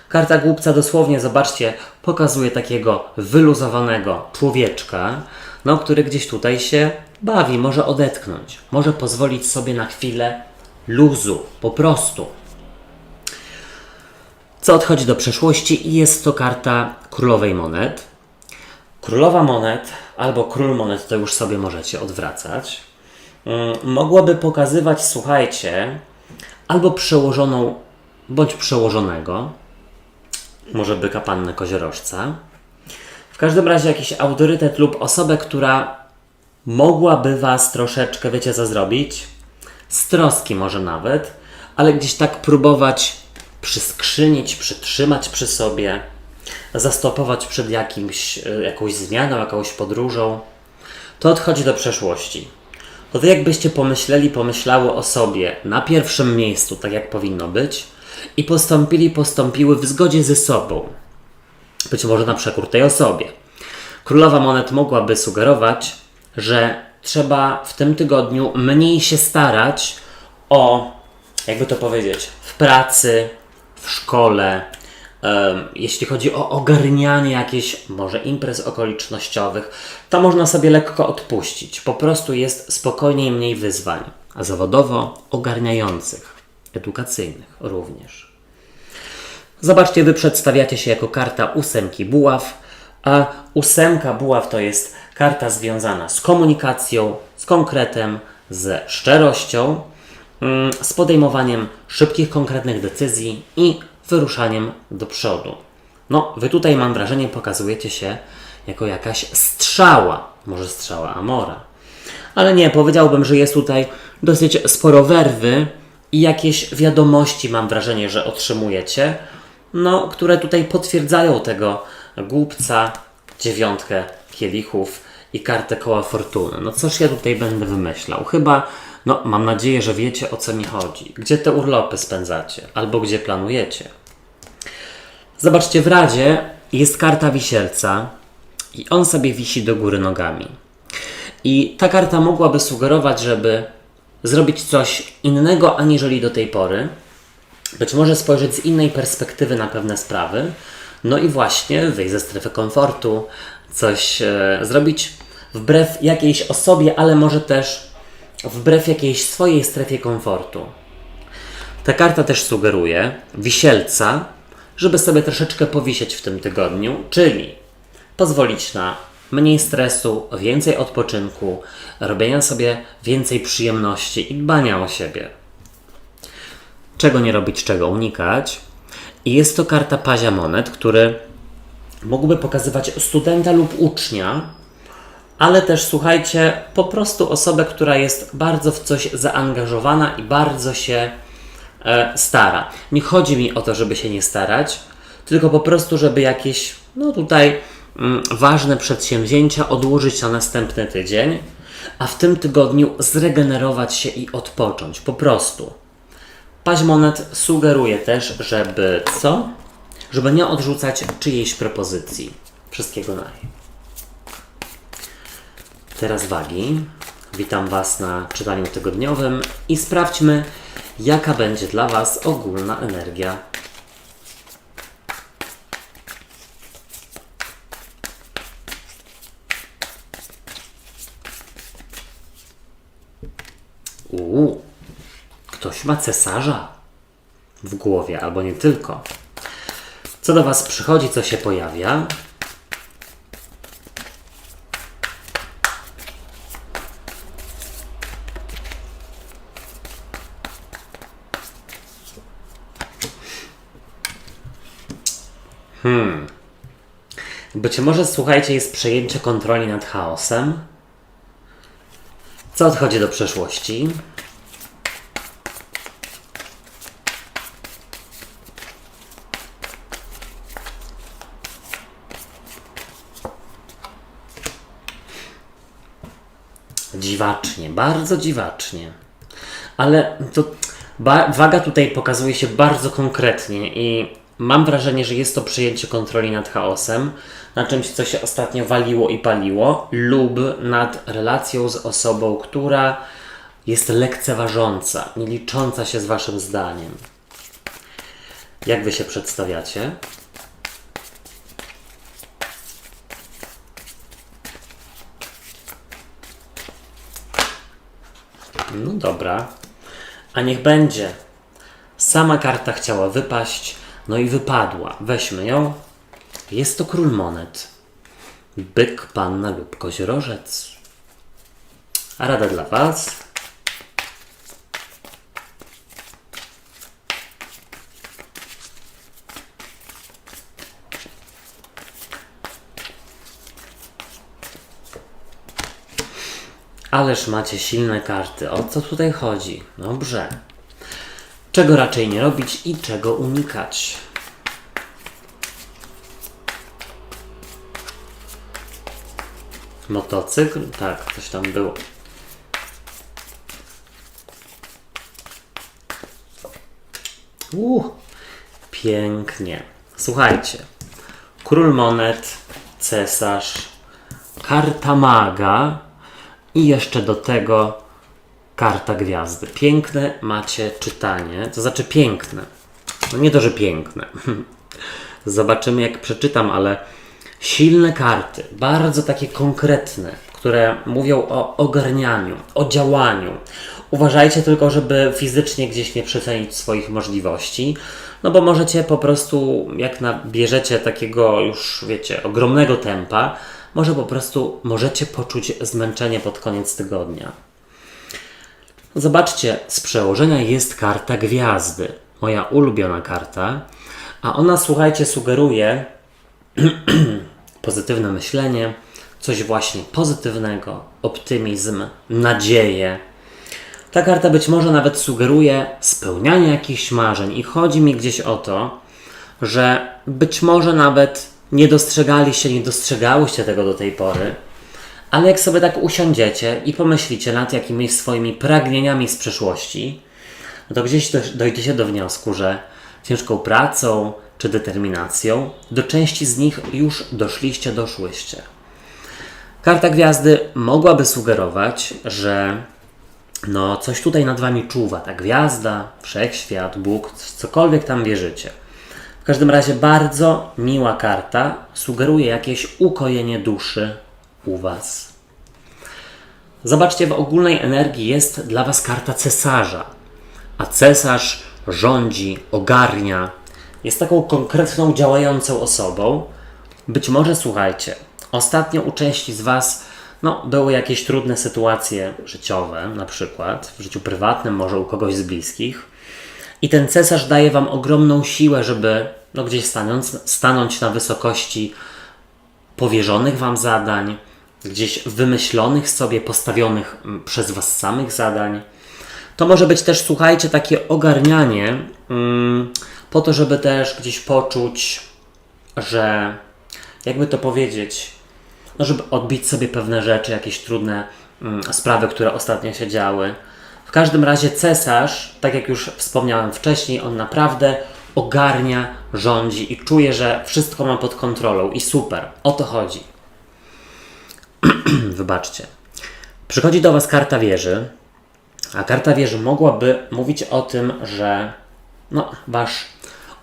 Karta głupca dosłownie, zobaczcie, pokazuje takiego wyluzowanego człowieczka, który gdzieś tutaj się bawi, może odetchnąć, może pozwolić sobie na chwilę luzu, po prostu. Co odchodzi do przeszłości i jest to karta królowej monet. Królowa monet albo król monet, to już sobie możecie odwracać. Mogłaby pokazywać, słuchajcie, albo przełożoną, bądź przełożonego, może byka pannę koziorożca. W każdym razie jakiś autorytet lub osobę, która mogłaby Was troszeczkę, wiecie co zrobić? Z troski może nawet, ale gdzieś tak próbować przyskrzynić, przytrzymać przy sobie, zastopować przed jakąś zmianą, jakąś podróżą. To odchodzi do przeszłości. To jakbyście pomyślały o sobie na pierwszym miejscu, tak jak powinno być, i postąpiły w zgodzie ze sobą. Być może na przekór tej osobie. Królowa monet mogłaby sugerować, że trzeba w tym tygodniu mniej się starać o, jakby to powiedzieć, w pracy, w szkole, jeśli chodzi o ogarnianie jakichś może imprez okolicznościowych, to można sobie lekko odpuścić. Po prostu jest spokojniej, mniej wyzwań, a zawodowo ogarniających, edukacyjnych również. Zobaczcie, Wy przedstawiacie się jako karta ósemki buław, a ósemka buław to jest karta związana z komunikacją, z konkretem, ze szczerością, z podejmowaniem szybkich, konkretnych decyzji i wyruszaniem do przodu. Wy tutaj, mam wrażenie, pokazujecie się jako jakaś strzała, może strzała Amora. Ale nie, powiedziałbym, że jest tutaj dosyć sporo werwy i jakieś wiadomości, mam wrażenie, że otrzymujecie, które tutaj potwierdzają tego głupca, dziewiątkę kielichów i kartę koła fortuny. Cóż ja tutaj będę wymyślał? Chyba, mam nadzieję, że wiecie, o co mi chodzi. Gdzie te urlopy spędzacie? Albo gdzie planujecie? Zobaczcie, w Radzie jest karta wisielca i on sobie wisi do góry nogami. I ta karta mogłaby sugerować, żeby zrobić coś innego, aniżeli do tej pory. Być może spojrzeć z innej perspektywy na pewne sprawy. I właśnie wyjść ze strefy komfortu, coś zrobić wbrew jakiejś osobie, ale może też wbrew jakiejś swojej strefie komfortu. Ta karta też sugeruje wisielca, żeby sobie troszeczkę powisieć w tym tygodniu, czyli pozwolić na mniej stresu, więcej odpoczynku, robienia sobie więcej przyjemności i dbania o siebie. Czego nie robić, czego unikać. I jest to karta pazia monet, który mógłby pokazywać studenta lub ucznia, ale też, słuchajcie, po prostu osobę, która jest bardzo w coś zaangażowana i bardzo się stara. Nie chodzi mi o to, żeby się nie starać, tylko po prostu, żeby jakieś ważne przedsięwzięcia odłożyć na następny tydzień, a w tym tygodniu zregenerować się i odpocząć. Po prostu. Paź monet sugeruje też, żeby co? Żeby nie odrzucać czyjejś propozycji. Wszystkiego naj. Teraz wagi. Witam Was na czytaniu tygodniowym i sprawdźmy, jaka będzie dla Was ogólna energia. Ktoś ma cesarza w głowie, albo nie tylko. Co do Was przychodzi, co się pojawia? Być może, słuchajcie, jest przejęcie kontroli nad chaosem. Co odchodzi do przeszłości? dziwacznie, bardzo dziwacznie. Ale to waga tutaj pokazuje się bardzo konkretnie i mam wrażenie, że jest to przejęcie kontroli nad chaosem, nad czymś, co się ostatnio waliło i paliło, lub nad relacją z osobą, która jest lekceważąca, nie licząca się z waszym zdaniem. Jak wy się przedstawiacie? No dobra. A niech będzie. Sama karta chciała wypaść, no i wypadła. Weźmy ją. Jest to król monet. Byk, panna lub koziorożec. A rada dla was? Ależ macie silne karty. O co tutaj chodzi? Dobrze. Czego raczej nie robić i czego unikać? Motocykl? Tak, coś tam było. Pięknie. Słuchajcie. Król monet, cesarz, karta maga i jeszcze do tego karta gwiazdy. Piękne macie czytanie, to znaczy piękne. No nie to, że piękne. Zobaczymy, jak przeczytam, ale silne karty, bardzo takie konkretne, które mówią o ogarnianiu, o działaniu. Uważajcie tylko, żeby fizycznie gdzieś nie przecenić swoich możliwości, no bo możecie po prostu, jak nabierzecie takiego już, wiecie, ogromnego tempa, może po prostu możecie poczuć zmęczenie pod koniec tygodnia. Zobaczcie, z przełożenia jest karta gwiazdy, moja ulubiona karta, a ona, słuchajcie, sugeruje pozytywne myślenie, coś właśnie pozytywnego, optymizm, nadzieję. Ta karta być może nawet sugeruje spełnianie jakichś marzeń i chodzi mi gdzieś o to, że być może nawet nie dostrzegaliście, nie dostrzegałyście tego do tej pory, ale jak sobie tak usiądziecie i pomyślicie nad jakimiś swoimi pragnieniami z przeszłości, no to gdzieś dojdziecie do wniosku, że ciężką pracą czy determinacją do części z nich już doszłyście. Karta gwiazdy mogłaby sugerować, że no coś tutaj nad wami czuwa, ta gwiazda, wszechświat, Bóg, cokolwiek tam wierzycie. W każdym razie bardzo miła karta, sugeruje jakieś ukojenie duszy u was. Zobaczcie, w ogólnej energii jest dla was karta cesarza, a cesarz rządzi, ogarnia, jest taką konkretną, działającą osobą. Być może, słuchajcie, ostatnio u części z was były jakieś trudne sytuacje życiowe, na przykład w życiu prywatnym, może u kogoś z bliskich. I ten cesarz daje wam ogromną siłę, żeby gdzieś stanąć na wysokości powierzonych wam zadań, gdzieś wymyślonych sobie, postawionych przez was samych zadań. To może być też, słuchajcie, takie ogarnianie po to, żeby też gdzieś poczuć, że jakby to powiedzieć, żeby odbić sobie pewne rzeczy, jakieś trudne sprawy, które ostatnio się działy. W każdym razie cesarz, tak jak już wspomniałem wcześniej, on naprawdę ogarnia, rządzi i czuje, że wszystko ma pod kontrolą i super, o to chodzi. Wybaczcie. Przychodzi do was karta wieży, a karta wieży mogłaby mówić o tym, że wasz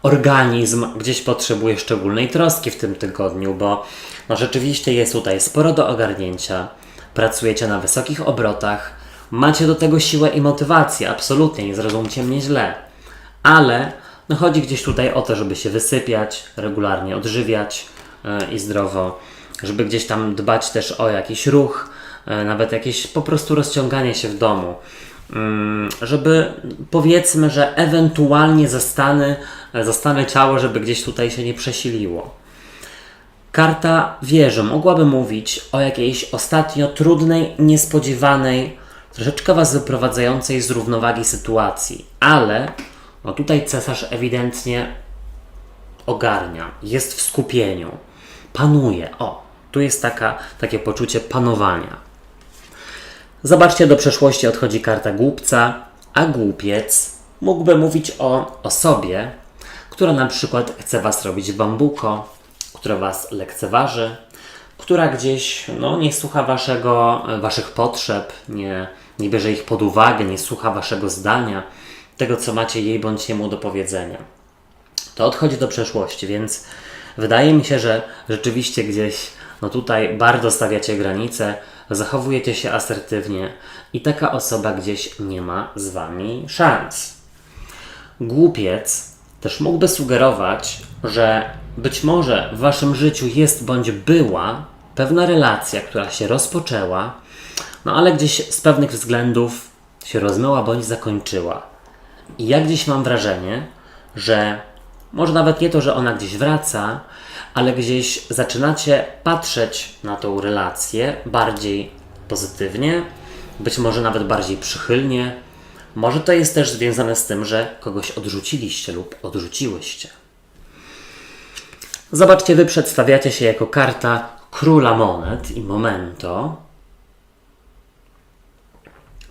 organizm gdzieś potrzebuje szczególnej troski w tym tygodniu, bo rzeczywiście jest tutaj sporo do ogarnięcia, pracujecie na wysokich obrotach, macie do tego siłę i motywację, absolutnie, nie zrozumcie mnie źle, ale chodzi gdzieś tutaj o to, żeby się wysypiać, regularnie odżywiać i zdrowo, żeby gdzieś tam dbać też o jakiś ruch, nawet jakieś po prostu rozciąganie się w domu, żeby powiedzmy, że ewentualnie zastanę ciało, żeby gdzieś tutaj się nie przesiliło. Karta wieży mogłaby mówić o jakiejś ostatnio trudnej, niespodziewanej, troszeczkę was wyprowadzającej z równowagi sytuacji, ale tutaj cesarz ewidentnie ogarnia, jest w skupieniu, panuje. Tu jest takie poczucie panowania. Zobaczcie, do przeszłości odchodzi karta głupca, a głupiec mógłby mówić o osobie, która na przykład chce was robić w bambuko, która was lekceważy, która gdzieś nie słucha waszych potrzeb, nie bierze ich pod uwagę, nie słucha waszego zdania, tego co macie jej bądź jemu do powiedzenia. To odchodzi do przeszłości, więc wydaje mi się, że rzeczywiście gdzieś tutaj bardzo stawiacie granice, zachowujecie się asertywnie i taka osoba gdzieś nie ma z wami szans. Głupiec też mógłby sugerować, że być może w waszym życiu jest bądź była pewna relacja, która się rozpoczęła, ale gdzieś z pewnych względów się rozmyła bądź zakończyła. I ja gdzieś mam wrażenie, że może nawet nie to, że ona gdzieś wraca, ale gdzieś zaczynacie patrzeć na tą relację bardziej pozytywnie, być może nawet bardziej przychylnie. Może to jest też związane z tym, że kogoś odrzuciliście lub odrzuciłyście. Zobaczcie, wy przedstawiacie się jako karta Króla Monet i Momento.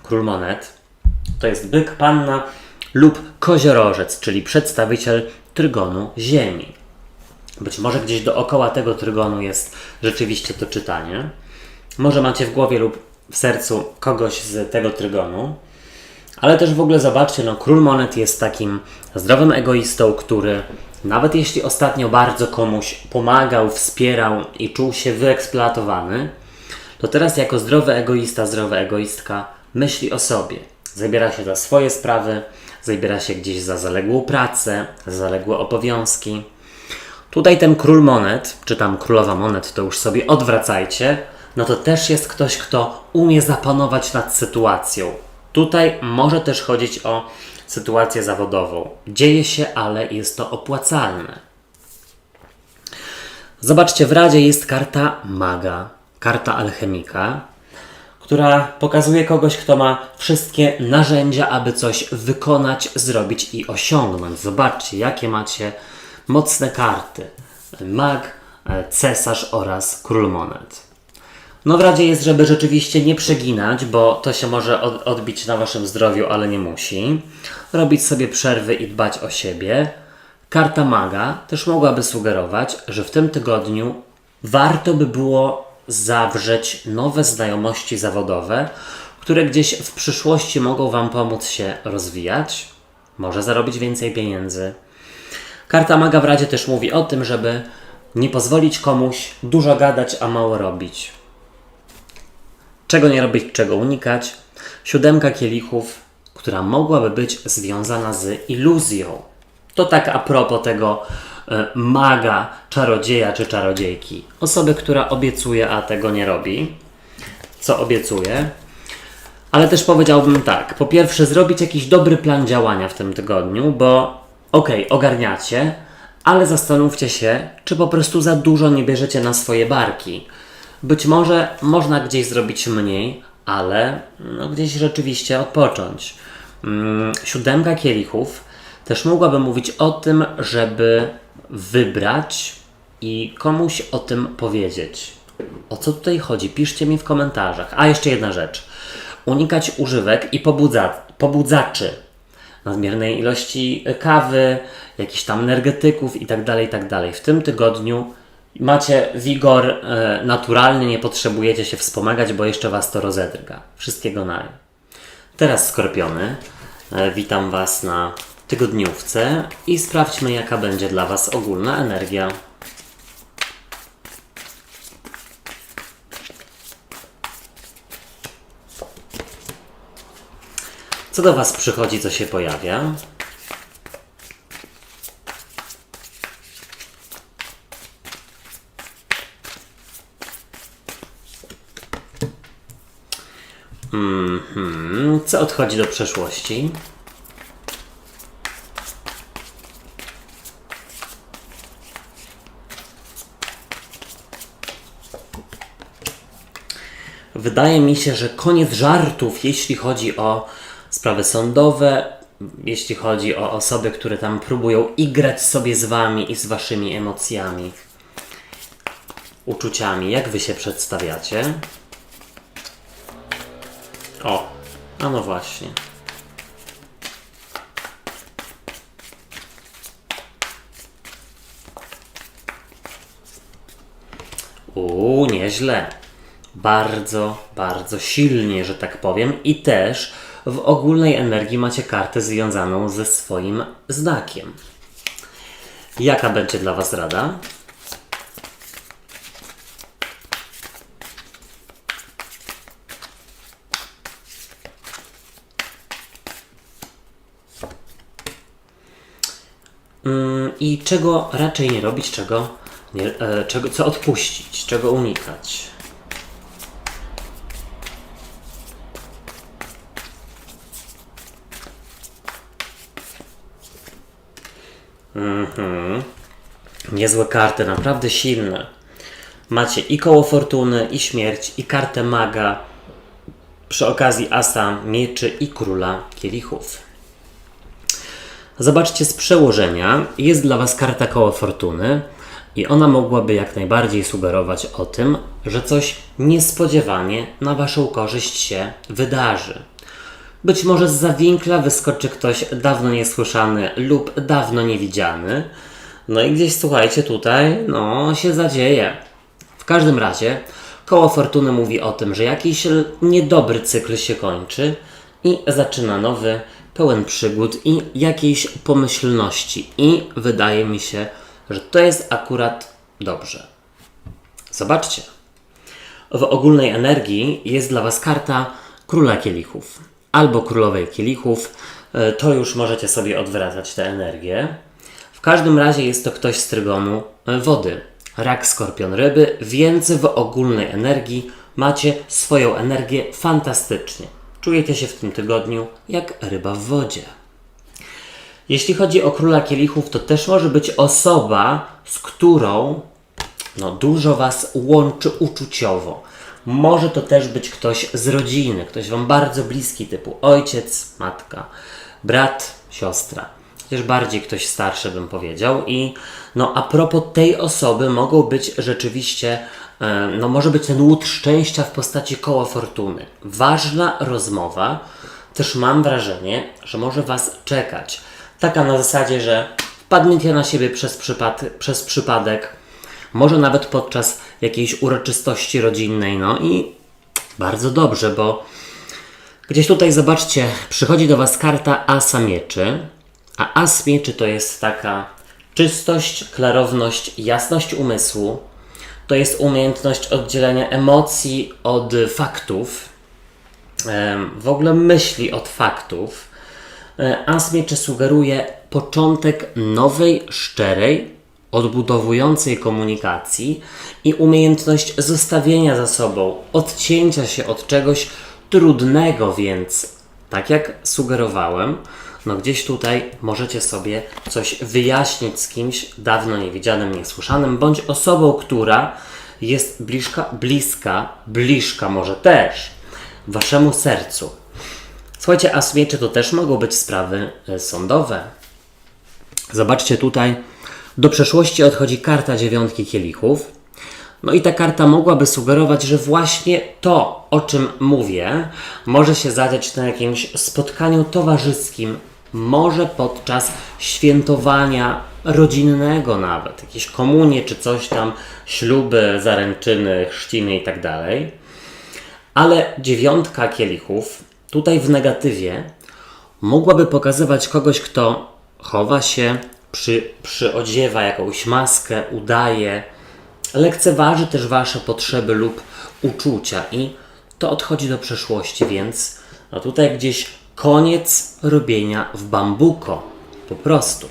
Król Monet to jest byk, panna lub koziorożec, czyli przedstawiciel trygonu Ziemi. Być może gdzieś dookoła tego trygonu jest rzeczywiście to czytanie. Może macie w głowie lub w sercu kogoś z tego trygonu. Ale też w ogóle zobaczcie, Król Monet jest takim zdrowym egoistą, który nawet jeśli ostatnio bardzo komuś pomagał, wspierał i czuł się wyeksploatowany, to teraz jako zdrowy egoista, zdrowa egoistka myśli o sobie. Zabiera się za swoje sprawy, zabiera się gdzieś za zaległą pracę, za zaległe obowiązki. Tutaj ten Król Monet, czy tam Królowa Monet, to już sobie odwracajcie, to też jest ktoś, kto umie zapanować nad sytuacją. Tutaj może też chodzić o sytuację zawodową. Dzieje się, ale jest to opłacalne. Zobaczcie, w Radzie jest karta maga, karta alchemika, która pokazuje kogoś, kto ma wszystkie narzędzia, aby coś wykonać, zrobić i osiągnąć. Zobaczcie, jakie macie mocne karty. Mag, cesarz oraz Król Monet. W Radzie jest, żeby rzeczywiście nie przeginać, bo to się może odbić na waszym zdrowiu, ale nie musi. Robić sobie przerwy i dbać o siebie. Karta maga też mogłaby sugerować, że w tym tygodniu warto by było zawrzeć nowe znajomości zawodowe, które gdzieś w przyszłości mogą wam pomóc się rozwijać. Może zarobić więcej pieniędzy. Karta maga w Radzie też mówi o tym, żeby nie pozwolić komuś dużo gadać, a mało robić. Czego nie robić, czego unikać. 7 kielichów, która mogłaby być związana z iluzją. To tak a propos tego maga, czarodzieja czy czarodziejki. Osoby, która obiecuje, a tego nie robi. Co obiecuje. Ale też powiedziałbym tak. Po pierwsze, zrobić jakiś dobry plan działania w tym tygodniu, bo ogarniacie, ale zastanówcie się, czy po prostu za dużo nie bierzecie na swoje barki. Być może można gdzieś zrobić mniej, ale gdzieś rzeczywiście odpocząć. 7 kielichów też mogłaby mówić o tym, żeby wybrać i komuś o tym powiedzieć. O co tutaj chodzi? Piszcie mi w komentarzach. A jeszcze jedna rzecz. Unikać używek i pobudzaczy. Nadmiernej ilości kawy, jakichś tam energetyków itd., itd. W tym tygodniu macie wigor naturalny, nie potrzebujecie się wspomagać, bo jeszcze was to rozedrga. Wszystkiego naj. Teraz Skorpiony. Witam was na tygodniówce i sprawdźmy, jaka będzie dla was ogólna energia. Co do was przychodzi, co się pojawia? Co odchodzi do przeszłości? Wydaje mi się, że koniec żartów, jeśli chodzi o sprawy sądowe, jeśli chodzi o osoby, które tam próbują igrać sobie z wami i z waszymi emocjami, uczuciami. Jak wy się przedstawiacie? O, a no właśnie. Nieźle. Bardzo, bardzo silnie, że tak powiem. I też w ogólnej energii macie kartę związaną ze swoim znakiem. Jaka będzie dla Was rada? I czego raczej nie robić, co odpuścić, czego unikać? Niezłe karty, naprawdę silne. Macie i koło fortuny, i śmierć, i kartę maga. Przy okazji asa mieczy i króla kielichów. Zobaczcie z przełożenia. Jest dla Was karta koło fortuny i ona mogłaby jak najbardziej sugerować o tym, że coś niespodziewanie na Waszą korzyść się wydarzy. Być może zza winkla wyskoczy ktoś dawno niesłyszany lub dawno niewidziany. No i gdzieś, słuchajcie, tutaj się zadzieje. W każdym razie koło fortuny mówi o tym, że jakiś niedobry cykl się kończy i zaczyna nowy, pełen przygód i jakiejś pomyślności. I wydaje mi się, że to jest akurat dobrze. Zobaczcie. W ogólnej energii jest dla Was karta króla kielichów albo królowej kielichów. To już możecie sobie odwracać tę energię. W każdym razie jest to ktoś z trygonu wody. Rak, skorpion, ryby, więc w ogólnej energii macie swoją energię fantastycznie. Czujecie się w tym tygodniu jak ryba w wodzie. Jeśli chodzi o króla kielichów, to też może być osoba, z którą dużo Was łączy uczuciowo. Może to też być ktoś z rodziny, ktoś Wam bardzo bliski, typu ojciec, matka, brat, siostra. Też bardziej ktoś starszy, bym powiedział. I a propos tej osoby mogą być rzeczywiście, może być ten łód szczęścia w postaci koła fortuny. Ważna rozmowa, też mam wrażenie, że może Was czekać. Taka na zasadzie, że wpadniecie na siebie przez przypadek, może nawet podczas jakiejś uroczystości rodzinnej, i bardzo dobrze, bo gdzieś tutaj, zobaczcie, przychodzi do Was karta asa mieczy, a as mieczy to jest taka czystość, klarowność, jasność umysłu, to jest umiejętność oddzielenia emocji od faktów, w ogóle myśli od faktów. As mieczy sugeruje początek nowej, szczerej, odbudowującej komunikacji i umiejętność zostawienia za sobą, odcięcia się od czegoś trudnego, więc tak jak sugerowałem, gdzieś tutaj możecie sobie coś wyjaśnić z kimś dawno niewidzianym, niesłyszanym, bądź osobą, która jest bliska może też Waszemu sercu. Słuchajcie, as mieczy to też mogą być sprawy sądowe. Zobaczcie tutaj, do przeszłości odchodzi karta dziewiątki kielichów. I ta karta mogłaby sugerować, że właśnie to, o czym mówię, może się zadziać na jakimś spotkaniu towarzyskim, może podczas świętowania rodzinnego nawet, jakieś komunie czy coś tam, śluby, zaręczyny, chrzciny i tak dalej. Ale dziewiątka kielichów, tutaj w negatywie, mogłaby pokazywać kogoś, kto chowa się, przyodziewa jakąś maskę, udaje, lekceważy też Wasze potrzeby lub uczucia i to odchodzi do przeszłości, więc tutaj gdzieś koniec robienia w bambuko, po prostu.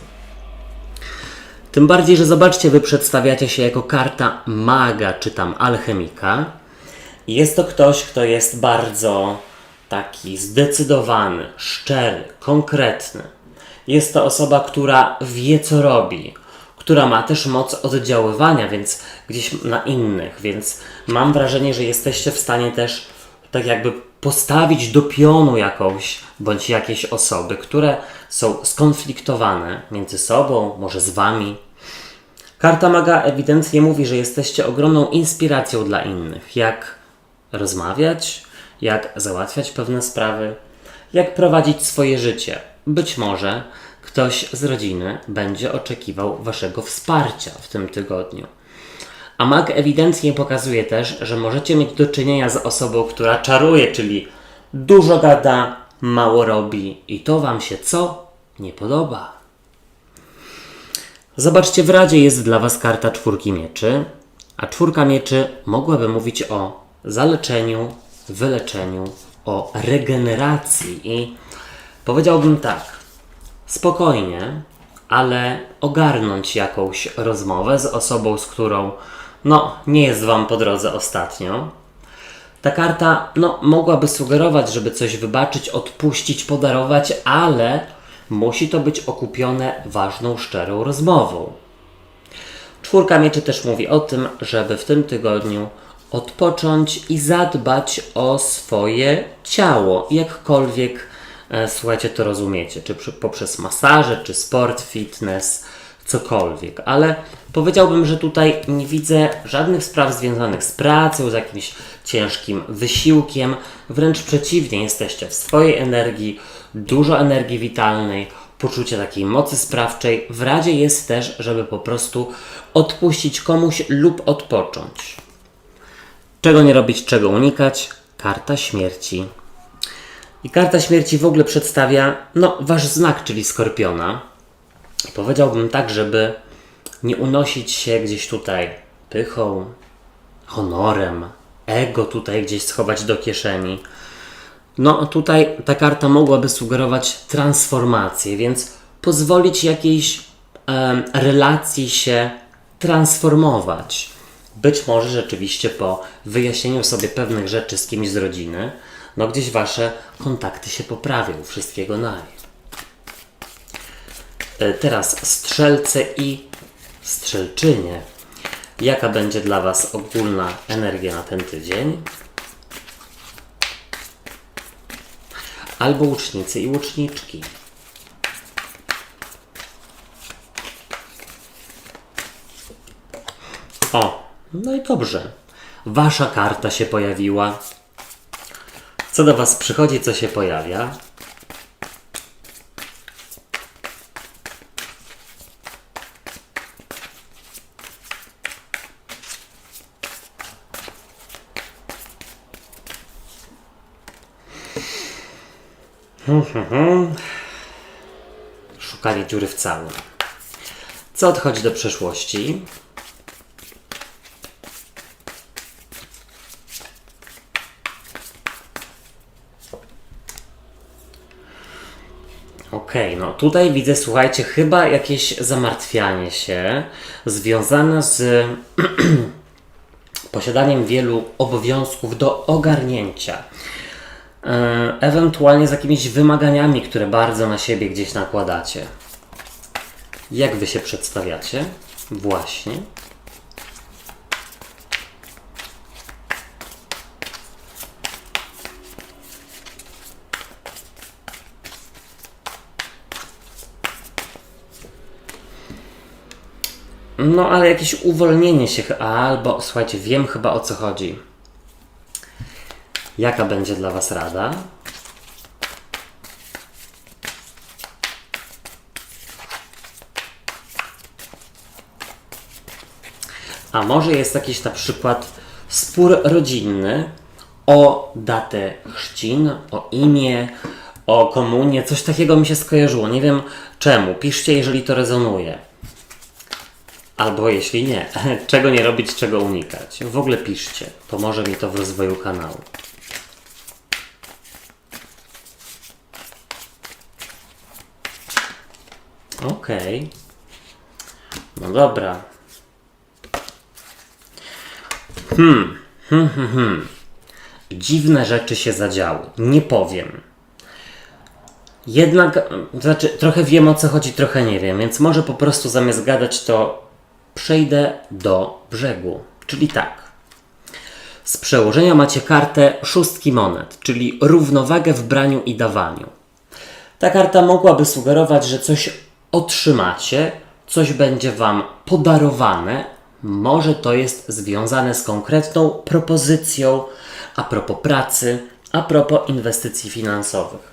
Tym bardziej, że zobaczcie, Wy przedstawiacie się jako karta maga czy tam alchemika. Jest to ktoś, kto jest bardzo taki zdecydowany, szczery, konkretny. Jest to osoba, która wie, co robi, która ma też moc oddziaływania, więc gdzieś na innych, więc mam wrażenie, że jesteście w stanie też tak jakby postawić do pionu jakąś, bądź jakieś osoby, które są skonfliktowane między sobą, może z Wami. Karta maga ewidentnie mówi, że jesteście ogromną inspiracją dla innych. Jak rozmawiać, jak załatwiać pewne sprawy, jak prowadzić swoje życie. Być może ktoś z rodziny będzie oczekiwał waszego wsparcia w tym tygodniu. A mag ewidentnie pokazuje też, że możecie mieć do czynienia z osobą, która czaruje, czyli dużo gada, mało robi i to wam się co? Nie podoba. Zobaczcie, w Radzie jest dla was karta 4 mieczy, a 4 mieczy mogłaby mówić o zaleczeniu, wyleczeniu, o regeneracji i powiedziałbym tak, spokojnie, ale ogarnąć jakąś rozmowę z osobą, z którą nie jest wam po drodze ostatnio. Ta karta mogłaby sugerować, żeby coś wybaczyć, odpuścić, podarować, ale musi to być okupione ważną, szczerą rozmową. 4 mieczy też mówi o tym, żeby w tym tygodniu odpocząć i zadbać o swoje ciało. Jakkolwiek, słuchajcie, to rozumiecie. Czy poprzez masaże, czy sport, fitness, cokolwiek. Ale powiedziałbym, że tutaj nie widzę żadnych spraw związanych z pracą, z jakimś ciężkim wysiłkiem. Wręcz przeciwnie, jesteście w swojej energii, dużo energii witalnej, poczucie takiej mocy sprawczej. W Radzie jest też, żeby po prostu odpuścić komuś lub odpocząć. Czego nie robić, czego unikać? Karta śmierci. I karta śmierci w ogóle przedstawia wasz znak, czyli Skorpiona. Powiedziałbym tak, żeby nie unosić się gdzieś tutaj pychą, honorem, ego tutaj gdzieś schować do kieszeni. Tutaj ta karta mogłaby sugerować transformację, więc pozwolić jakiejś relacji się transformować. Być może rzeczywiście po wyjaśnieniu sobie pewnych rzeczy z kimś z rodziny, gdzieś wasze kontakty się poprawią, wszystkiego naj. Teraz strzelce i strzelczynie. Jaka będzie dla was ogólna energia na ten tydzień? Albo łucznicy i łuczniczki. No i dobrze. Wasza karta się pojawiła. Co do was przychodzi, co się pojawia? Szukanie dziury w całym. Co odchodzi do przeszłości? Tutaj widzę, słuchajcie, chyba jakieś zamartwianie się związane z posiadaniem wielu obowiązków do ogarnięcia. Ewentualnie z jakimiś wymaganiami, które bardzo na siebie gdzieś nakładacie. Jak wy się przedstawiacie? Właśnie. Ale jakieś uwolnienie się, albo słuchajcie, wiem chyba o co chodzi. Jaka będzie dla was rada? A może jest jakiś na przykład spór rodzinny o datę chrzcin, o imię, o komunię, coś takiego mi się skojarzyło. Nie wiem czemu. Piszcie, jeżeli to rezonuje. Albo jeśli nie, czego nie robić, czego unikać. W ogóle piszcie. Pomoże mi to w rozwoju kanału. Okej. No dobra. Dziwne rzeczy się zadziały. Nie powiem. Jednak, trochę wiem o co chodzi, trochę nie wiem, więc może po prostu zamiast gadać to przejdę do brzegu. Czyli tak. Z przełożenia macie kartę 6 monet, czyli równowagę w braniu i dawaniu. Ta karta mogłaby sugerować, że coś otrzymacie, coś będzie wam podarowane. Może to jest związane z konkretną propozycją a propos pracy, a propos inwestycji finansowych.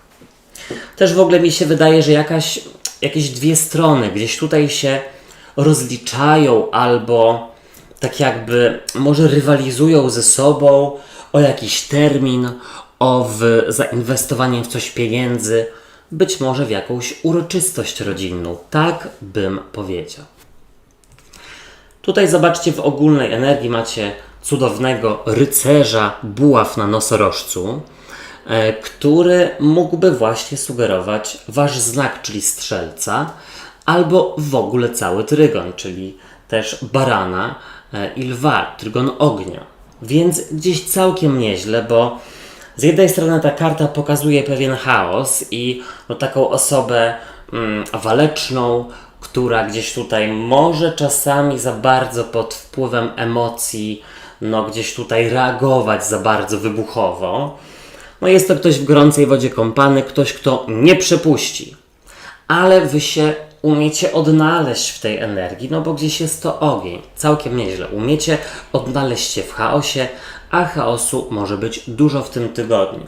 Też w ogóle mi się wydaje, że jakieś dwie strony gdzieś tutaj się rozliczają albo tak jakby może rywalizują ze sobą o jakiś termin, zainwestowanie w coś pieniędzy, być może w jakąś uroczystość rodzinną. Tak bym powiedział. Tutaj zobaczcie, w ogólnej energii macie cudownego rycerza buław na nosorożcu, który mógłby właśnie sugerować wasz znak, czyli strzelca, albo w ogóle cały trygon, czyli też barana i lwa, trygon ognia. Więc gdzieś całkiem nieźle, bo z jednej strony ta karta pokazuje pewien chaos i taką osobę waleczną, która gdzieś tutaj może czasami za bardzo pod wpływem emocji, gdzieś tutaj reagować za bardzo wybuchowo. Jest to ktoś w gorącej wodzie kąpany, ktoś, kto nie przepuści. Ale wy się umiecie odnaleźć w tej energii, bo gdzieś jest to ogień. Całkiem nieźle. Umiecie odnaleźć się w chaosie, a chaosu może być dużo w tym tygodniu.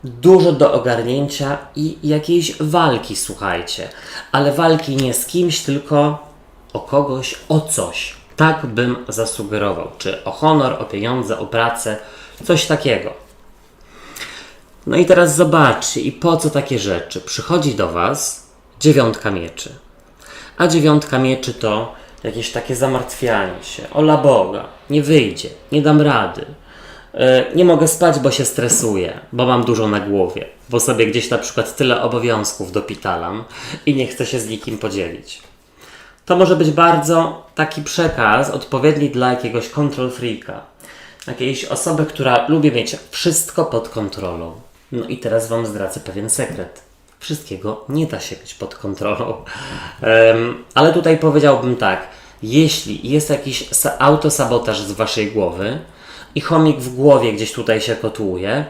Dużo do ogarnięcia i jakiejś walki, słuchajcie. Ale walki nie z kimś, tylko o kogoś, o coś. Tak bym zasugerował. Czy o honor, o pieniądze, o pracę, coś takiego. I teraz zobaczcie, i po co takie rzeczy? Przychodzi do was 9 mieczy. A 9 mieczy to jakieś takie zamartwianie się. Ola Boga, nie wyjdzie, nie dam rady. Nie mogę spać, bo się stresuję, bo mam dużo na głowie, bo sobie gdzieś na przykład tyle obowiązków dopitalam i nie chcę się z nikim podzielić. To może być bardzo taki przekaz odpowiedni dla jakiegoś control freaka. Jakiejś osoby, która lubi mieć wszystko pod kontrolą. I teraz wam zdradzę pewien sekret. Wszystkiego nie da się mieć pod kontrolą. Ale tutaj powiedziałbym tak. Jeśli jest jakiś autosabotaż z waszej głowy i chomik w głowie gdzieś tutaj się kotłuje,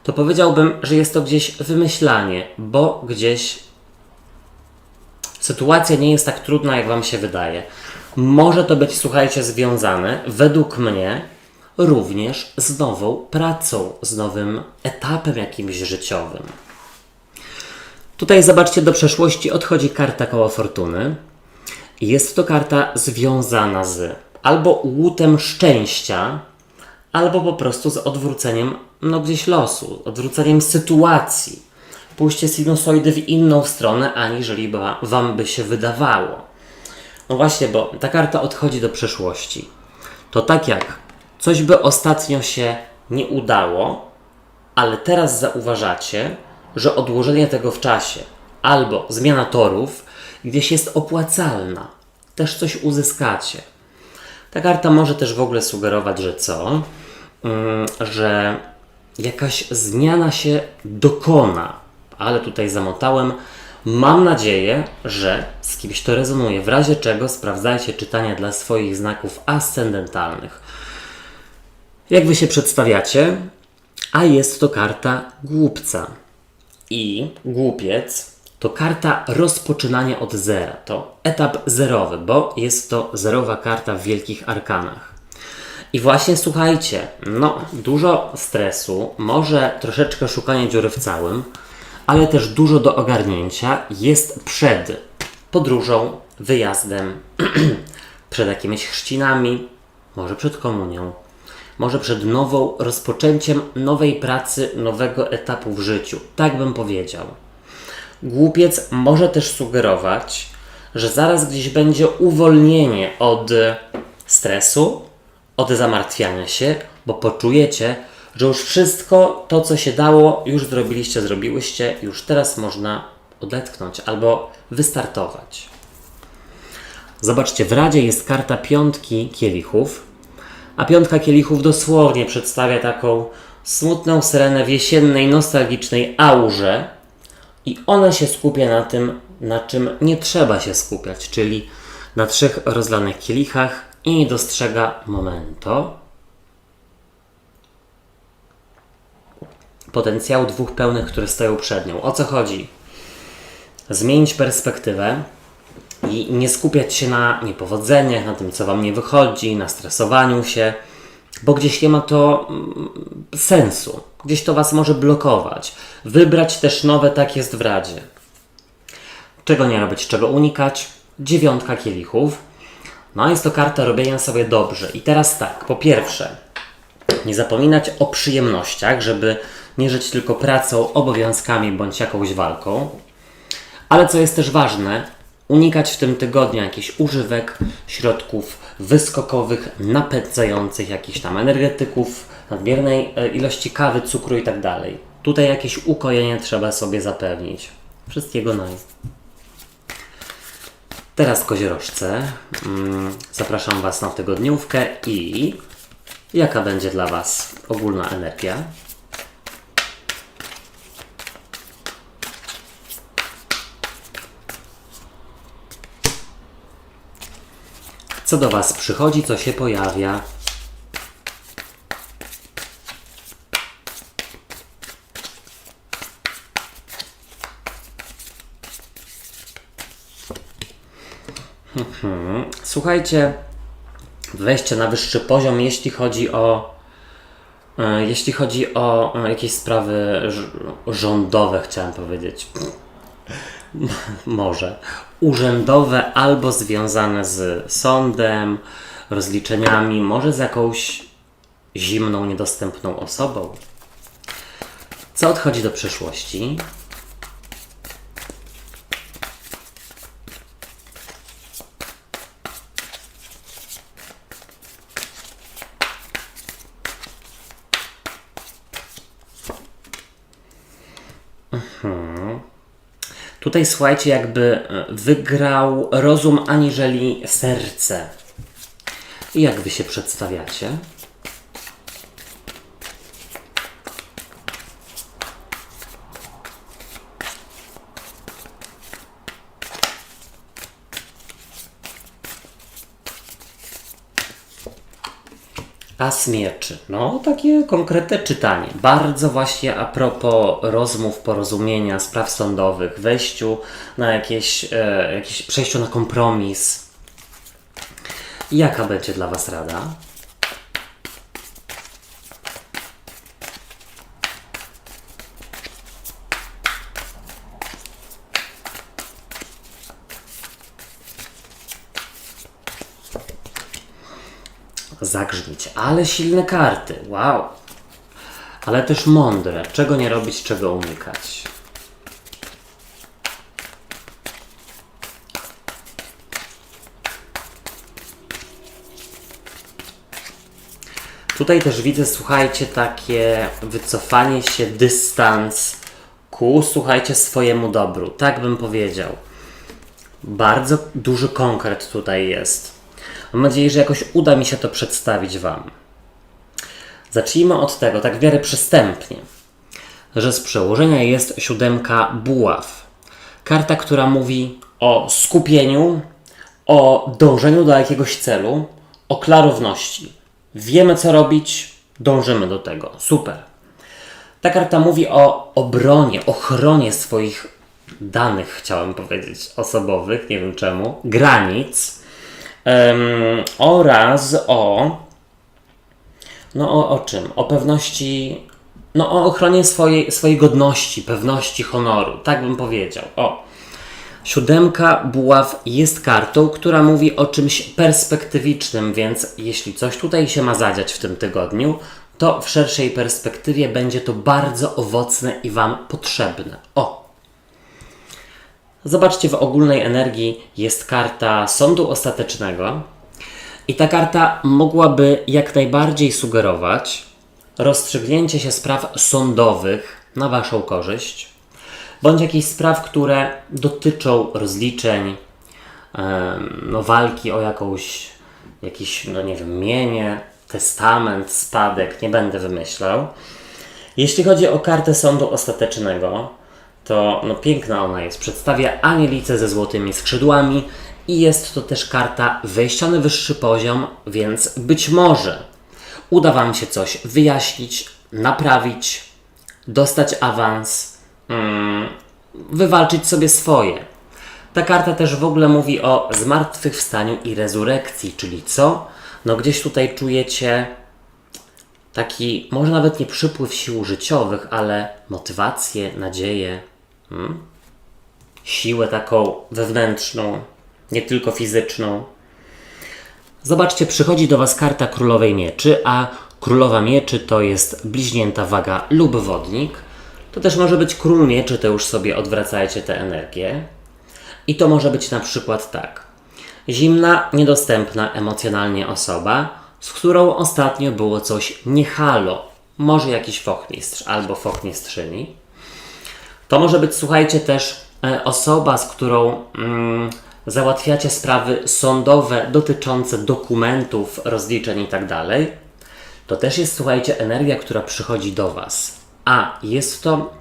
to powiedziałbym, że jest to gdzieś wymyślanie, bo gdzieś sytuacja nie jest tak trudna, jak wam się wydaje. Może to być, słuchajcie, związane, według mnie, również z nową pracą, z nowym etapem jakimś życiowym. Tutaj zobaczcie, do przeszłości odchodzi karta koła fortuny. Jest to karta związana z albo łutem szczęścia, albo po prostu z odwróceniem gdzieś losu, odwróceniem sytuacji. Pójście sinusoidy w inną stronę, aniżeli wam by się wydawało. Właśnie, bo ta karta odchodzi do przeszłości. To tak jak coś by ostatnio się nie udało, ale teraz zauważacie, że odłożenie tego w czasie albo zmiana torów gdzieś jest opłacalna. Też coś uzyskacie. Ta karta może też w ogóle sugerować, że co? Że jakaś zmiana się dokona. Ale tutaj zamotałem. Mam nadzieję, że z kimś to rezonuje. W razie czego sprawdzajcie czytania dla swoich znaków ascendentalnych. Jak wy się przedstawiacie? A jest to karta głupca. I głupiec to karta rozpoczynania od zera. To etap zerowy, bo jest to zerowa karta w wielkich arkanach. I właśnie słuchajcie, dużo stresu, może troszeczkę szukania dziury w całym, ale też dużo do ogarnięcia jest przed podróżą, wyjazdem, przed jakimiś chrzcinami, może przed komunią, może przed rozpoczęciem nowej pracy, nowego etapu w życiu. Tak bym powiedział. Głupiec może też sugerować, że zaraz gdzieś będzie uwolnienie od stresu, od zamartwiania się, bo poczujecie, że już wszystko to, co się dało, już zrobiłyście, już teraz można odetchnąć albo wystartować. Zobaczcie, w Radzie jest karta 5 kielichów, a 5 kielichów dosłownie przedstawia taką smutną syrenę w jesiennej, nostalgicznej aurze i ona się skupia na tym, na czym nie trzeba się skupiać, czyli na 3 rozlanych kielichach i nie dostrzega momento, potencjału 2 pełnych, które stoją przed nią. O co chodzi? Zmienić perspektywę i nie skupiać się na niepowodzeniach, na tym, co wam nie wychodzi, na stresowaniu się, bo gdzieś nie ma to sensu. Gdzieś to Was może blokować. Wybrać też nowe, tak jest w Radzie. Czego nie robić, czego unikać? 9 kielichów. No jest to karta robienia sobie dobrze. I teraz tak, po pierwsze, nie zapominać o przyjemnościach, żeby nie żyć tylko pracą, obowiązkami bądź jakąś walką. Ale co jest też ważne, unikać w tym tygodniu jakichś używek, środków wyskokowych, napędzających jakichś tam energetyków, nadmiernej ilości kawy, cukru i tak dalej. Tutaj jakieś ukojenie trzeba sobie zapewnić. Wszystkiego naj. Teraz koziorożce. Zapraszam Was na tygodniówkę i jaka będzie dla Was ogólna energia? Co do Was przychodzi, co się pojawia? Słuchajcie, wejście na wyższy poziom, jeśli chodzi o jakieś sprawy rządowe, chciałem powiedzieć. Może urzędowe albo związane z sądem, rozliczeniami, może z jakąś zimną, niedostępną osobą. Co odchodzi do przyszłości? Tutaj słuchajcie, jakby wygrał rozum aniżeli serce. I jak Wy się przedstawiacie? As mieczy. No, takie konkretne czytanie. Bardzo właśnie a propos rozmów, porozumienia, spraw sądowych, wejściu na jakieś przejściu na kompromis. Jaka będzie dla Was rada? Zagrzmić. Ale silne karty. Wow. Ale też mądre. Czego nie robić, czego unikać. Tutaj też widzę, słuchajcie, takie wycofanie się, dystans ku, słuchajcie, swojemu dobru. Tak bym powiedział. Bardzo duży konkret tutaj jest. Mam nadzieję, że jakoś uda mi się to przedstawić Wam. Zacznijmy od tego, tak w miarę przystępnie, że z przełożenia jest 7 buław. Karta, która mówi o skupieniu, o dążeniu do jakiegoś celu, o klarowności. Wiemy, co robić, dążymy do tego. Super. Ta karta mówi o obronie, ochronie swoich danych, chciałem powiedzieć, osobowych, nie wiem czemu, granic, oraz o czym? O pewności, o ochronie swojej godności, pewności, honoru, tak bym powiedział. 7 buław jest kartą, która mówi o czymś perspektywicznym, więc jeśli coś tutaj się ma zadziać w tym tygodniu, to w szerszej perspektywie będzie to bardzo owocne i Wam potrzebne. Zobaczcie, w ogólnej energii jest karta sądu ostatecznego i ta karta mogłaby jak najbardziej sugerować rozstrzygnięcie się spraw sądowych na Waszą korzyść, bądź jakichś spraw, które dotyczą rozliczeń, walki o jakieś, mienie, testament, spadek, nie będę wymyślał. Jeśli chodzi o kartę sądu ostatecznego, to piękna ona jest. Przedstawia anielicę ze złotymi skrzydłami i jest to też karta wejścia na wyższy poziom, więc być może uda Wam się coś wyjaśnić, naprawić, dostać awans, wywalczyć sobie swoje. Ta karta też w ogóle mówi o zmartwychwstaniu i rezurekcji, czyli co? Gdzieś tutaj czujecie taki, może nawet nie przypływ sił życiowych, ale motywację, nadzieję, siłę taką wewnętrzną, nie tylko fizyczną. Zobaczcie, przychodzi do Was karta Królowej Mieczy, a Królowa Mieczy to jest bliźnięta waga lub wodnik. To też może być Król Mieczy, to już sobie odwracajcie tę energię. I to może być na przykład tak. Zimna, niedostępna emocjonalnie osoba, z którą ostatnio było coś nie halo. Może jakiś fochmistrz albo fochmistrzyni. To może być, słuchajcie, też osoba, z którą załatwiacie sprawy sądowe dotyczące dokumentów, rozliczeń i tak dalej. To też jest, słuchajcie, energia, która przychodzi do Was. A jest to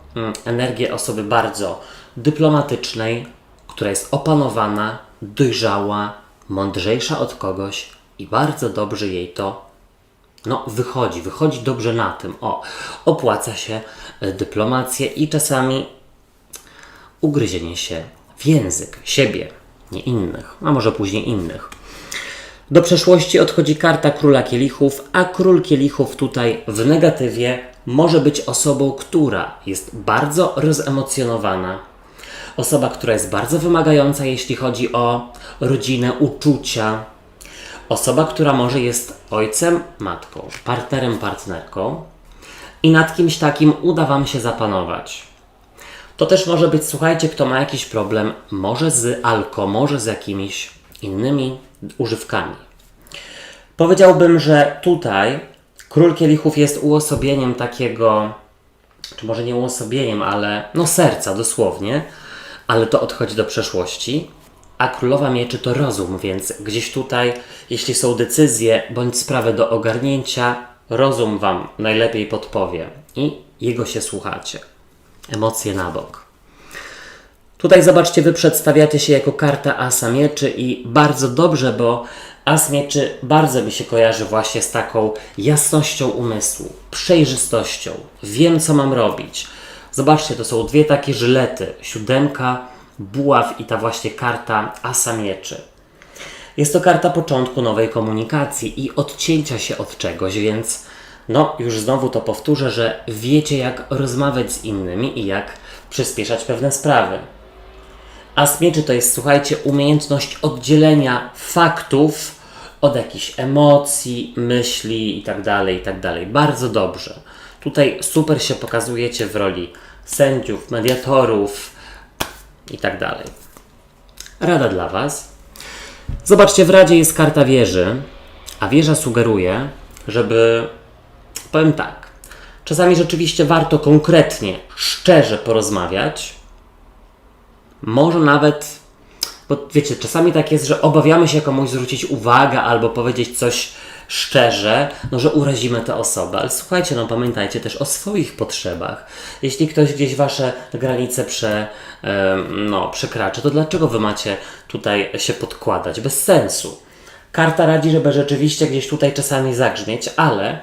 energia osoby bardzo dyplomatycznej, która jest opanowana, dojrzała, mądrzejsza od kogoś i bardzo dobrze jej to wychodzi dobrze na tym. Opłaca się dyplomację i czasami ugryzienie się w język siebie, nie innych, a może później innych. Do przeszłości odchodzi karta Króla Kielichów, a Król Kielichów tutaj w negatywie może być osobą, która jest bardzo rozemocjonowana. Osoba, która jest bardzo wymagająca, jeśli chodzi o rodzinę, uczucia. Osoba, która może jest ojcem, matką, partnerem, partnerką i nad kimś takim uda Wam się zapanować. To też może być, słuchajcie, kto ma jakiś problem, może z może z jakimiś innymi używkami. Powiedziałbym, że tutaj Król Kielichów jest uosobieniem takiego, czy może nie uosobieniem, ale serca dosłownie, ale to odchodzi do przeszłości. A Królowa Mieczy to rozum, więc gdzieś tutaj, jeśli są decyzje bądź sprawy do ogarnięcia, rozum Wam najlepiej podpowie i jego się słuchacie. Emocje na bok. Tutaj zobaczcie, Wy przedstawiacie się jako karta Asa Mieczy i bardzo dobrze, bo As Mieczy bardzo mi się kojarzy właśnie z taką jasnością umysłu, przejrzystością. Wiem, co mam robić. Zobaczcie, to są dwie takie żylety. 7, buław i ta właśnie karta Asa Mieczy. Jest to karta początku nowej komunikacji i odcięcia się od czegoś, więc już znowu to powtórzę, że wiecie, jak rozmawiać z innymi i jak przyspieszać pewne sprawy. As Mieczy to jest, słuchajcie, umiejętność oddzielenia faktów od jakichś emocji, myśli itd., itd. Bardzo dobrze. Tutaj super się pokazujecie w roli sędziów, mediatorów itd. Rada dla Was. Zobaczcie, w Radzie jest karta wieży, a wieża sugeruje, żeby, powiem tak, czasami rzeczywiście warto konkretnie, szczerze porozmawiać. Może nawet, bo wiecie, czasami tak jest, że obawiamy się komuś zwrócić uwagę albo powiedzieć coś szczerze, że urazimy tę osobę. Ale słuchajcie, pamiętajcie też o swoich potrzebach. Jeśli ktoś gdzieś Wasze granice przekracza, to dlaczego Wy macie tutaj się podkładać? Bez sensu. Karta radzi, żeby rzeczywiście gdzieś tutaj czasami zagrzmieć, ale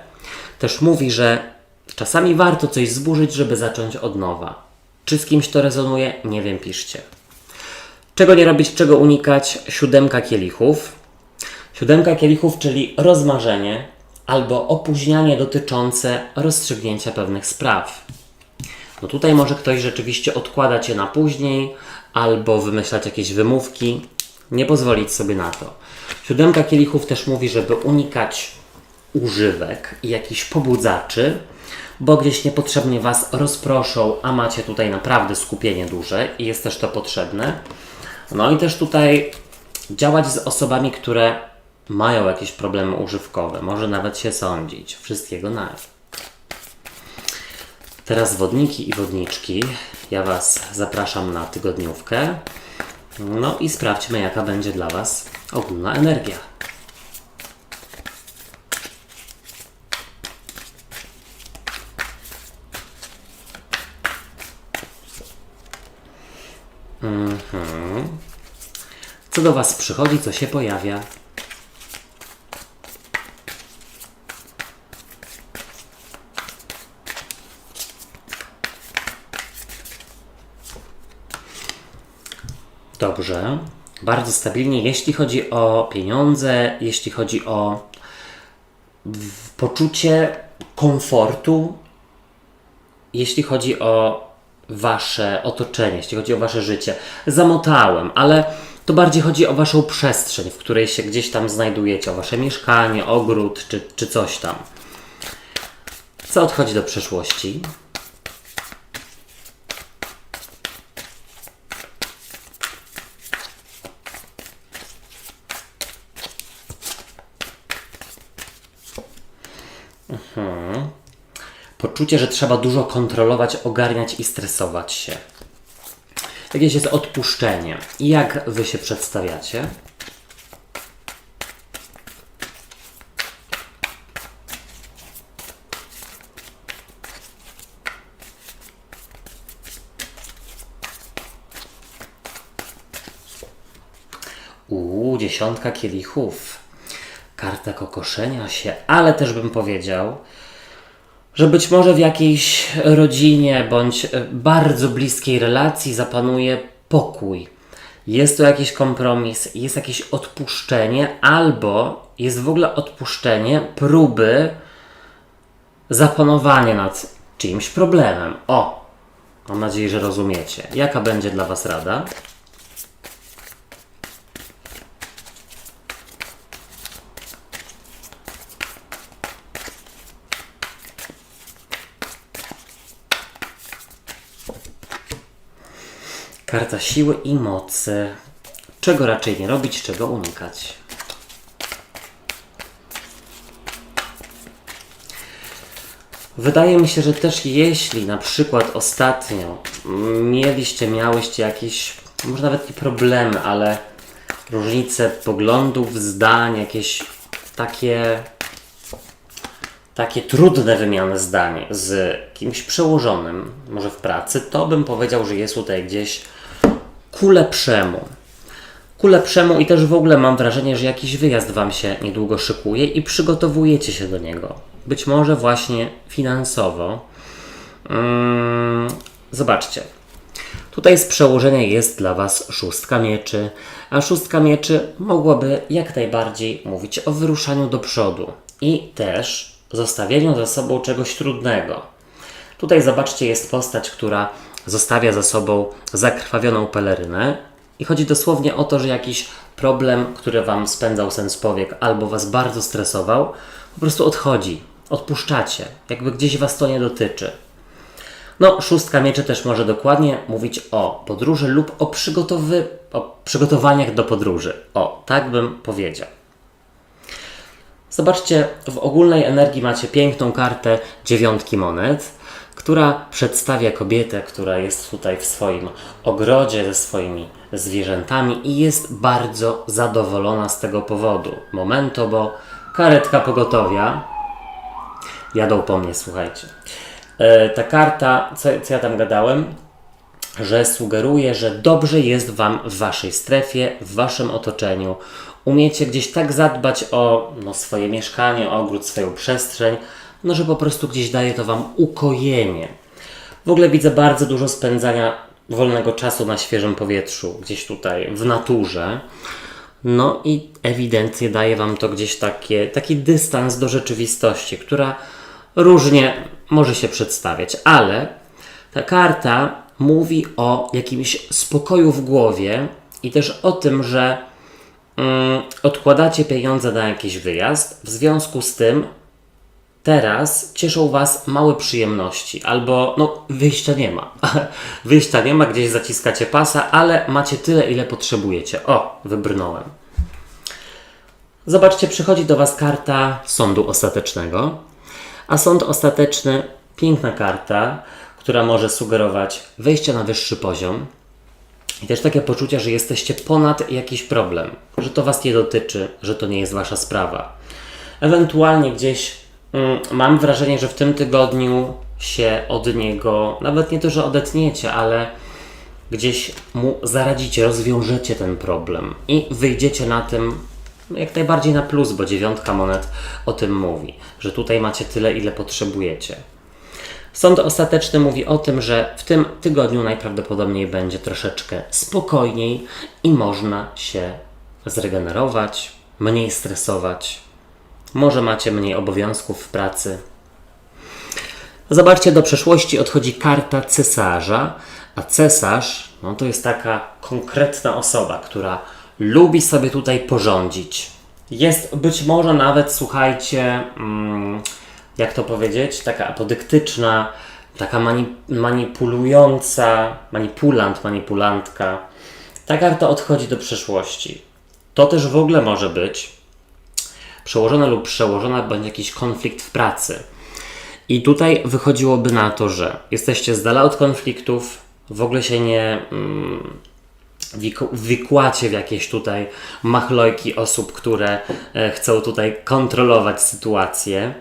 też mówi, że czasami warto coś zburzyć, żeby zacząć od nowa. Czy z kimś to rezonuje? Nie wiem, piszcie. Czego nie robić, czego unikać? 7 kielichów. 7 kielichów, czyli rozmarzenie albo opóźnianie dotyczące rozstrzygnięcia pewnych spraw. Tutaj może ktoś rzeczywiście odkładać je na później albo wymyślać jakieś wymówki. Nie pozwolić sobie na to. 7 kielichów też mówi, żeby unikać używek i jakichś pobudzaczy, bo gdzieś niepotrzebnie Was rozproszą, a macie tutaj naprawdę skupienie duże i jest też to potrzebne. I też tutaj działać z osobami, które mają jakieś problemy używkowe, może nawet się sądzić. Wszystkiego na. Teraz wodniki i wodniczki. Ja Was zapraszam na tygodniówkę. I sprawdźmy, jaka będzie dla Was ogólna energia. Co do Was przychodzi, co się pojawia? Dobrze. Bardzo stabilnie, jeśli chodzi o pieniądze, jeśli chodzi o poczucie komfortu, jeśli chodzi o wasze otoczenie, jeśli chodzi o wasze życie. Zamotałem, ale to bardziej chodzi o waszą przestrzeń, w której się gdzieś tam znajdujecie, o wasze mieszkanie, ogród czy coś tam. Co odchodzi do przeszłości? Poczucie, że trzeba dużo kontrolować, ogarniać i stresować się. Jakieś jest odpuszczenie. I jak wy się przedstawiacie? Dziesiątka kielichów. Karta kokoszenia się, ale też bym powiedział, że być może w jakiejś rodzinie bądź bardzo bliskiej relacji zapanuje pokój. Jest to jakiś kompromis, jest jakieś odpuszczenie, albo jest w ogóle odpuszczenie próby zapanowania nad czyimś problemem. Mam nadzieję, że rozumiecie. Jaka będzie dla was rada? Karta siły i mocy. Czego raczej nie robić, czego unikać. Wydaje mi się, że też jeśli na przykład ostatnio miałyście jakieś, może nawet nie problemy, ale różnice poglądów, zdań, jakieś takie trudne wymiany zdań z kimś przełożonym, może w pracy, to bym powiedział, że jest tutaj gdzieś ku lepszemu. Ku lepszemu i też w ogóle mam wrażenie, że jakiś wyjazd wam się niedługo szykuje i przygotowujecie się do niego. Być może właśnie finansowo. Zobaczcie. Tutaj z przełożenia jest dla was szóstka mieczy, a szóstka mieczy mogłaby jak najbardziej mówić o wyruszaniu do przodu i też zostawieniu za sobą czegoś trudnego. Tutaj zobaczcie, jest postać, która zostawia za sobą zakrwawioną pelerynę i chodzi dosłownie o to, że jakiś problem, który wam spędzał sen z powiek albo was bardzo stresował, po prostu odchodzi. Odpuszczacie. Jakby gdzieś was to nie dotyczy. Szóstka mieczy też może dokładnie mówić o podróży lub o przygotowaniach do podróży. Tak bym powiedział. Zobaczcie, w ogólnej energii macie piękną kartę dziewiątki monet, która przedstawia kobietę, która jest tutaj w swoim ogrodzie ze swoimi zwierzętami i jest bardzo zadowolona z tego powodu. Momento, bo karetka pogotowia jadą po mnie, słuchajcie. Ta karta, co ja tam gadałem, że sugeruje, że dobrze jest wam w waszej strefie, w waszym otoczeniu. Umiecie gdzieś tak zadbać o swoje mieszkanie, o ogród, swoją przestrzeń, że po prostu gdzieś daje to wam ukojenie. W ogóle widzę bardzo dużo spędzania wolnego czasu na świeżym powietrzu, gdzieś tutaj w naturze. I ewidentnie daje wam to gdzieś taki dystans do rzeczywistości, która różnie może się przedstawiać, ale ta karta mówi o jakimś spokoju w głowie i też o tym, że odkładacie pieniądze na jakiś wyjazd, w związku z tym teraz cieszą was małe przyjemności, albo wyjścia nie ma. Wyjścia nie ma, gdzieś zaciskacie pasa, ale macie tyle, ile potrzebujecie. Wybrnąłem. Zobaczcie, przychodzi do was karta sądu ostatecznego, a sąd ostateczny, piękna karta, która może sugerować wejście na wyższy poziom i też takie poczucie, że jesteście ponad jakiś problem, że to was nie dotyczy, że to nie jest wasza sprawa. Ewentualnie gdzieś mam wrażenie, że w tym tygodniu się od niego, nawet nie to, że odetniecie, ale gdzieś mu zaradzicie, rozwiążecie ten problem i wyjdziecie na tym jak najbardziej na plus, bo dziewiątka monet o tym mówi, że tutaj macie tyle, ile potrzebujecie. Sąd ostateczny mówi o tym, że w tym tygodniu najprawdopodobniej będzie troszeczkę spokojniej i można się zregenerować, mniej stresować. Może macie mniej obowiązków w pracy. Zobaczcie, do przeszłości odchodzi karta cesarza, a cesarz to jest taka konkretna osoba, która lubi sobie tutaj porządzić. Jest być może nawet, słuchajcie, jak to powiedzieć, taka apodyktyczna, taka manipulująca, manipulantka. Ta karta odchodzi do przeszłości. To też w ogóle może być przełożona lub przełożona bądź jakiś konflikt w pracy. I tutaj wychodziłoby na to, że jesteście z dala od konfliktów, w ogóle się nie wikłacie w jakieś tutaj machlojki osób, które chcą tutaj kontrolować sytuację.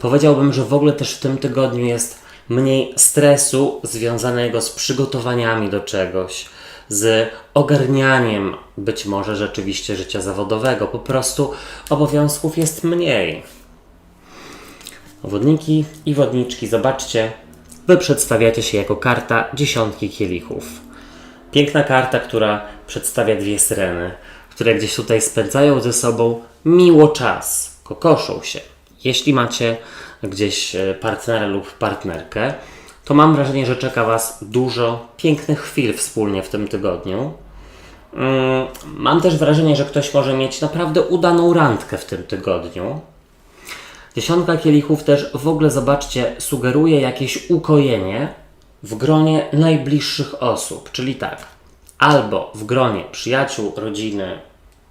Powiedziałbym, że w ogóle też w tym tygodniu jest mniej stresu związanego z przygotowaniami do czegoś, z ogarnianiem być może rzeczywiście życia zawodowego. Po prostu obowiązków jest mniej. Wodniki i wodniczki, zobaczcie, wy przedstawiacie się jako karta dziesiątki kielichów. Piękna karta, która przedstawia dwie syreny, które gdzieś tutaj spędzają ze sobą miło czas, kokoszą się. Jeśli macie gdzieś partnera lub partnerkę, to mam wrażenie, że czeka was dużo pięknych chwil wspólnie w tym tygodniu. Mam też wrażenie, że ktoś może mieć naprawdę udaną randkę w tym tygodniu. Dziesiątka kielichów też w ogóle, zobaczcie, sugeruje jakieś ukojenie w gronie najbliższych osób, czyli tak, albo w gronie przyjaciół, rodziny,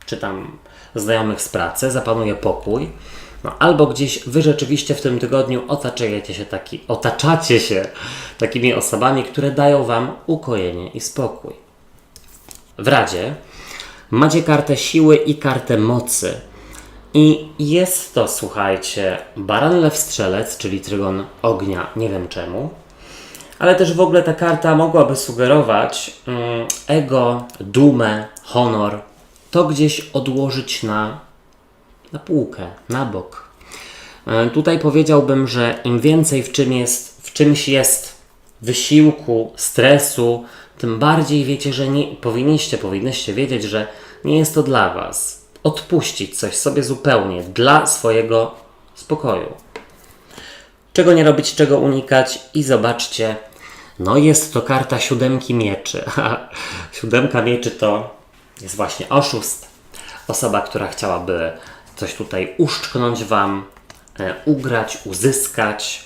czy tam znajomych z pracy zapanuje pokój, albo gdzieś wy rzeczywiście w tym tygodniu otaczacie się takimi osobami, które dają wam ukojenie i spokój. W Radzie macie kartę siły i kartę mocy. I jest to, słuchajcie, baran, lew, strzelec, czyli trygon ognia, nie wiem czemu. Ale też w ogóle ta karta mogłaby sugerować ego, dumę, honor. To gdzieś odłożyć na półkę, na bok. Tutaj powiedziałbym, że im więcej w czymś jest wysiłku, stresu, tym bardziej wiecie, że nie powinnyście wiedzieć, że nie jest to dla was. Odpuścić coś sobie zupełnie dla swojego spokoju. Czego nie robić, czego unikać i zobaczcie, jest to karta siódemki mieczy. Siódemka mieczy to jest właśnie oszust. Osoba, która chciałaby coś tutaj uszczknąć wam, ugrać, uzyskać.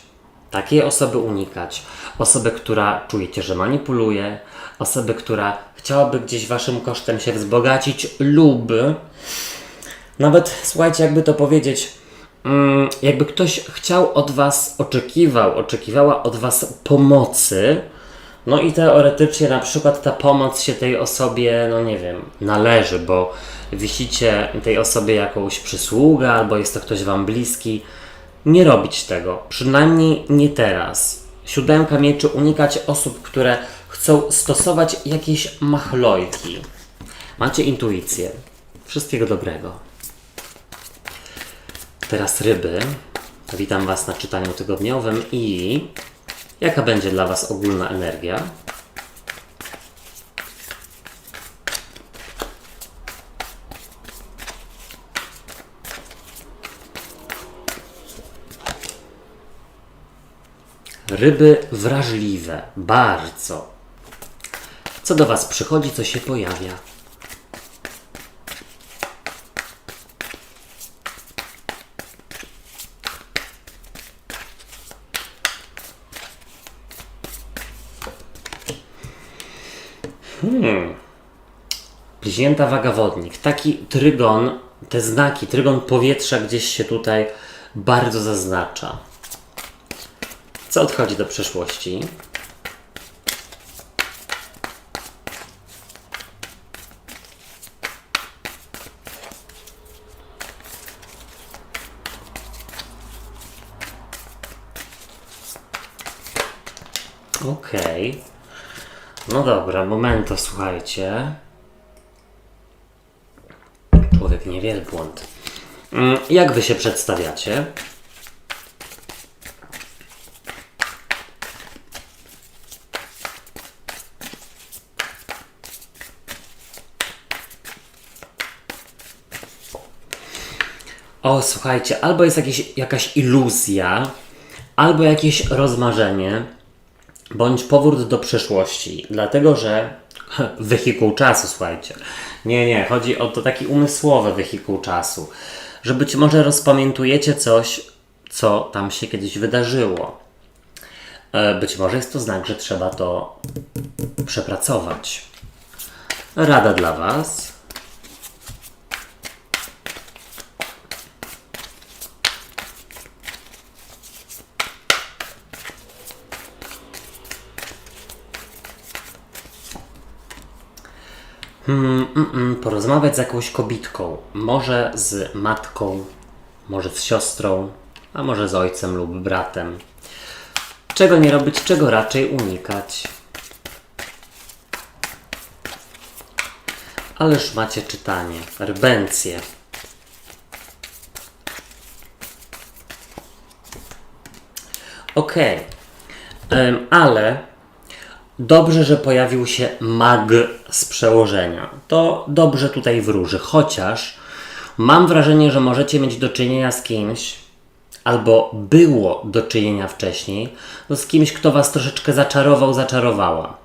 Takiej osoby unikać. Osoby, która czujecie, że manipuluje. Osoby, która chciałaby gdzieś waszym kosztem się wzbogacić lub nawet, słuchajcie, jakby to powiedzieć, jakby ktoś chciał od was, oczekiwała od was pomocy, i teoretycznie na przykład ta pomoc się tej osobie, należy, bo wisicie tej osobie jakąś przysługę, albo jest to ktoś wam bliski. Nie robić tego, przynajmniej nie teraz. Siódemka mieczy, unikać osób, które chcą stosować jakieś machlojki. Macie intuicję. Wszystkiego dobrego. Teraz ryby. Witam was na czytaniu tygodniowym i jaka będzie dla was ogólna energia? Ryby wrażliwe, bardzo. Co do was przychodzi, co się pojawia? Bliźnięta, waga, wodnik. Taki trygon, te znaki, trygon powietrza gdzieś się tutaj bardzo zaznacza. Co odchodzi do przeszłości? Okej. No dobra, momento, słuchajcie. Człowiek nie wielbłąd. Jak wy się przedstawiacie? O, słuchajcie, albo jest jakaś iluzja, albo jakieś rozmarzenie, bądź powrót do przeszłości, dlatego że wehikuł czasu, słuchajcie. Nie, chodzi o to taki umysłowy wehikuł czasu, że być może rozpamiętujecie coś, co tam się kiedyś wydarzyło. Być może jest to znak, że trzeba to przepracować. Rada dla Was. Porozmawiać z jakąś kobitką, może z matką, może z siostrą, a może z ojcem lub bratem. Czego nie robić, czego raczej unikać. Ależ macie czytanie, rybencje. Okej, ale dobrze, że pojawił się mag z przełożenia. To dobrze tutaj wróży, chociaż mam wrażenie, że możecie mieć do czynienia z kimś, albo było do czynienia wcześniej, z kimś, kto Was troszeczkę zaczarował, zaczarowała.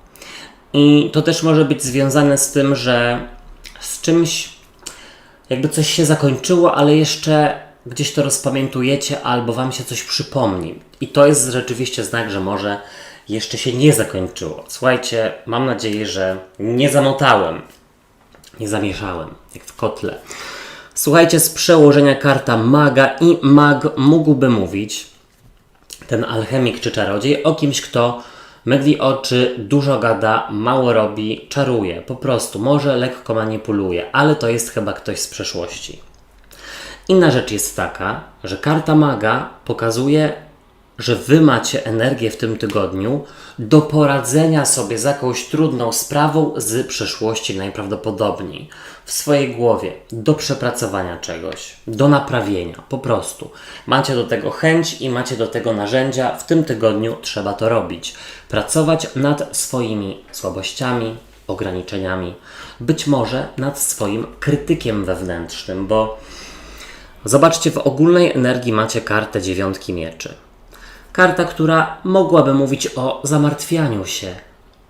I to też może być związane z tym, że z czymś jakby coś się zakończyło, ale jeszcze gdzieś to rozpamiętujecie, albo Wam się coś przypomni. I to jest rzeczywiście znak, że może jeszcze się nie zakończyło. Słuchajcie, mam nadzieję, że nie zamotałem, nie zamieszałem, jak w kotle. Słuchajcie, z przełożenia karta maga i mag mógłby mówić, ten alchemik czy czarodziej, o kimś, kto mydli oczy, dużo gada, mało robi, czaruje. Po prostu, może lekko manipuluje, ale to jest chyba ktoś z przeszłości. Inna rzecz jest taka, że karta maga pokazuje, że Wy macie energię w tym tygodniu do poradzenia sobie z jakąś trudną sprawą z przeszłości najprawdopodobniej. W swojej głowie, do przepracowania czegoś, do naprawienia, po prostu. Macie do tego chęć i macie do tego narzędzia. W tym tygodniu trzeba to robić. Pracować nad swoimi słabościami, ograniczeniami, być może nad swoim krytykiem wewnętrznym, bo zobaczcie, w ogólnej energii macie kartę 9 mieczy. Karta, która mogłaby mówić o zamartwianiu się,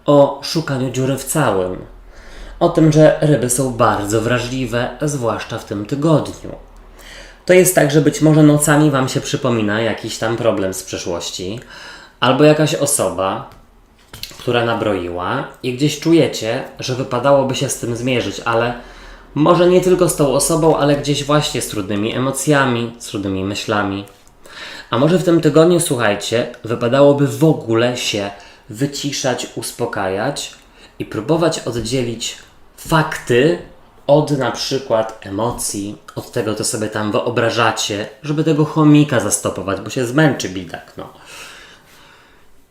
o szukaniu dziury w całym, o tym, że ryby są bardzo wrażliwe, zwłaszcza w tym tygodniu. To jest tak, że być może nocami Wam się przypomina jakiś tam problem z przeszłości, albo jakaś osoba, która nabroiła i gdzieś czujecie, że wypadałoby się z tym zmierzyć, ale może nie tylko z tą osobą, ale gdzieś właśnie z trudnymi emocjami, z trudnymi myślami. A może w tym tygodniu, słuchajcie, wypadałoby w ogóle się wyciszać, uspokajać i próbować oddzielić fakty od na przykład emocji, od tego, co sobie tam wyobrażacie, żeby tego chomika zastopować, bo się zmęczy bidak, no.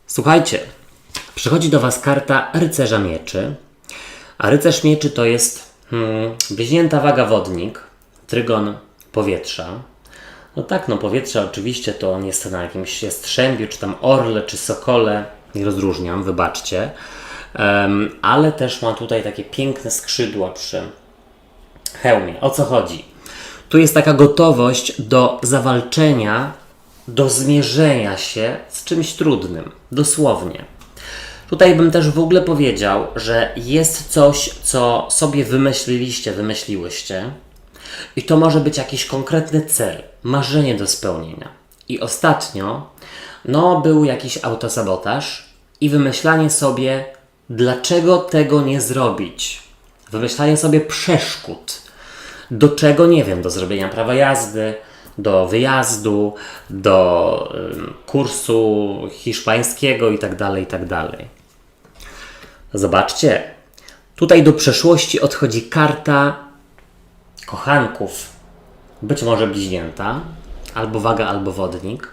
Słuchajcie, przychodzi do Was karta rycerza mieczy, a rycerz mieczy to jest bliźnięta waga wodnik, trygon powietrza. No tak, no powietrze oczywiście to on jest na jakimś jastrzębiu, czy tam orle, czy sokole, nie rozróżniam, wybaczcie, ale też ma tutaj takie piękne skrzydła przy hełmie. O co chodzi? Tu jest taka gotowość do zawalczenia, do zmierzenia się z czymś trudnym, dosłownie. Tutaj bym też w ogóle powiedział, że jest coś, co sobie wymyśliłyście i to może być jakiś konkretny cel, marzenie do spełnienia. I ostatnio, był jakiś autosabotaż i wymyślanie sobie, dlaczego tego nie zrobić. Wymyślanie sobie przeszkód. Do czego, nie wiem, do zrobienia prawa jazdy, do wyjazdu, do kursu hiszpańskiego itd., itd. Zobaczcie, tutaj do przeszłości odchodzi karta kochanków, być może bliźnięta, albo waga, albo wodnik.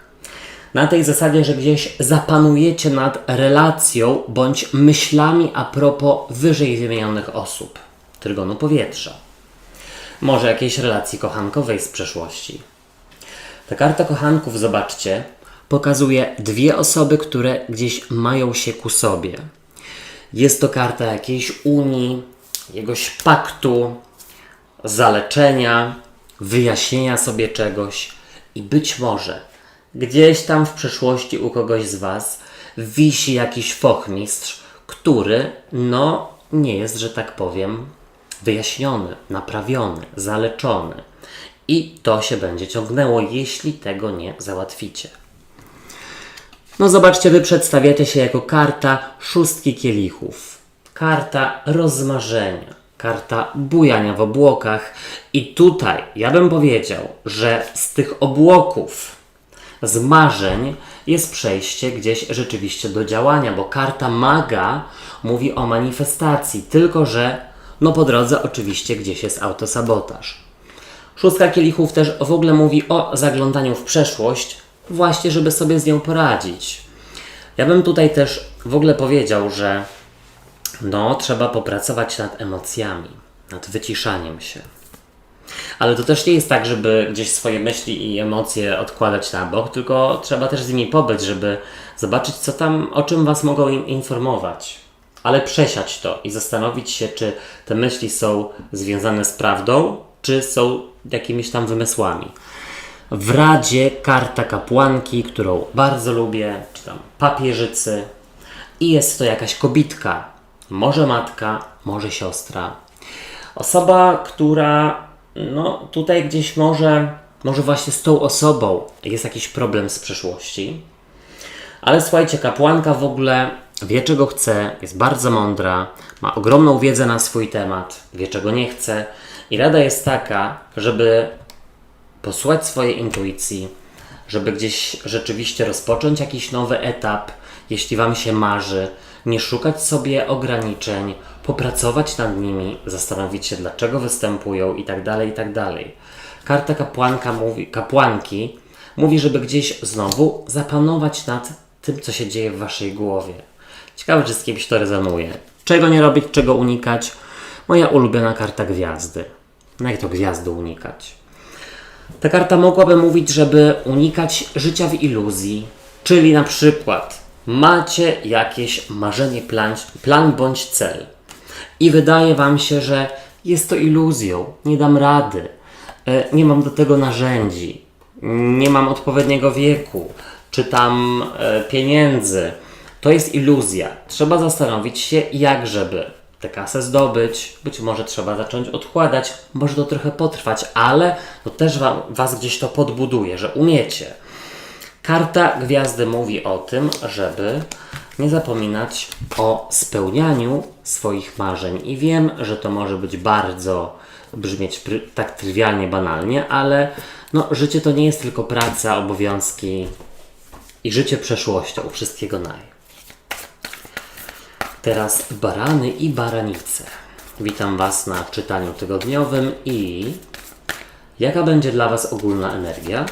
Na tej zasadzie, że gdzieś zapanujecie nad relacją bądź myślami a propos wyżej wymienionych osób, trygonu powietrza. Może jakiejś relacji kochankowej z przeszłości. Ta karta kochanków, zobaczcie, pokazuje dwie osoby, które gdzieś mają się ku sobie. Jest to karta jakiejś unii, jakiegoś paktu, zaleczenia, wyjaśnienia sobie czegoś i być może Gdzieś tam w przeszłości u kogoś z Was wisi jakiś fochmistrz, który, no, nie jest, że tak powiem, wyjaśniony, naprawiony, zaleczony. I to się będzie ciągnęło, jeśli tego nie załatwicie. No zobaczcie, Wy przedstawiacie się jako karta szóstki kielichów. Karta rozmarzenia, karta bujania w obłokach. I tutaj ja bym powiedział, że z tych obłoków, z marzeń jest przejście gdzieś rzeczywiście do działania, bo karta maga mówi o manifestacji, tylko że no po drodze oczywiście gdzieś jest autosabotaż. Szóstka kielichów też w ogóle mówi o zaglądaniu w przeszłość, właśnie żeby sobie z nią poradzić. Ja bym tutaj też w ogóle powiedział, że no trzeba popracować nad emocjami, nad wyciszaniem się. Ale to też nie jest tak, żeby gdzieś swoje myśli i emocje odkładać na bok, tylko trzeba też z nimi pobyć, żeby zobaczyć, co tam, o czym Was mogą informować. Ale przesiać to i zastanowić się, czy te myśli są związane z prawdą, czy są jakimiś tam wymysłami. W Radzie karta kapłanki, którą bardzo lubię, czy tam papieżycy. I jest to jakaś kobitka, może matka, może siostra. Osoba, która no tutaj gdzieś może właśnie z tą osobą jest jakiś problem z przeszłości. Ale słuchajcie, kapłanka w ogóle wie, czego chce, jest bardzo mądra, ma ogromną wiedzę na swój temat, wie, czego nie chce. I rada jest taka, żeby posłuchać swojej intuicji, żeby gdzieś rzeczywiście rozpocząć jakiś nowy etap, jeśli Wam się marzy, nie szukać sobie ograniczeń, popracować nad nimi, zastanowić się, dlaczego występują i tak dalej, i tak dalej. Karta kapłanki mówi, żeby gdzieś znowu zapanować nad tym, co się dzieje w Waszej głowie. Ciekawe, czy z kimś to rezonuje. Czego nie robić, czego unikać? Moja ulubiona karta gwiazdy. No jak to gwiazdy unikać? Ta karta mogłaby mówić, żeby unikać życia w iluzji, czyli na przykład macie jakieś marzenie, plan bądź cel i wydaje Wam się, że jest to iluzją, nie dam rady, nie mam do tego narzędzi, nie mam odpowiedniego wieku, czy tam pieniędzy. To jest iluzja. Trzeba zastanowić się, jak żeby tę kasę zdobyć. Być może trzeba zacząć odkładać, może to trochę potrwać, ale to też Was gdzieś to podbuduje, że umiecie. Karta gwiazdy mówi o tym, żeby nie zapominać o spełnianiu swoich marzeń. I wiem, że to może być bardzo brzmieć tak trywialnie, banalnie, ale no, życie to nie jest tylko praca, obowiązki i życie przeszłością. Wszystkiego naj. Teraz barany i baranice. Witam Was na czytaniu tygodniowym i jaka będzie dla Was ogólna energia?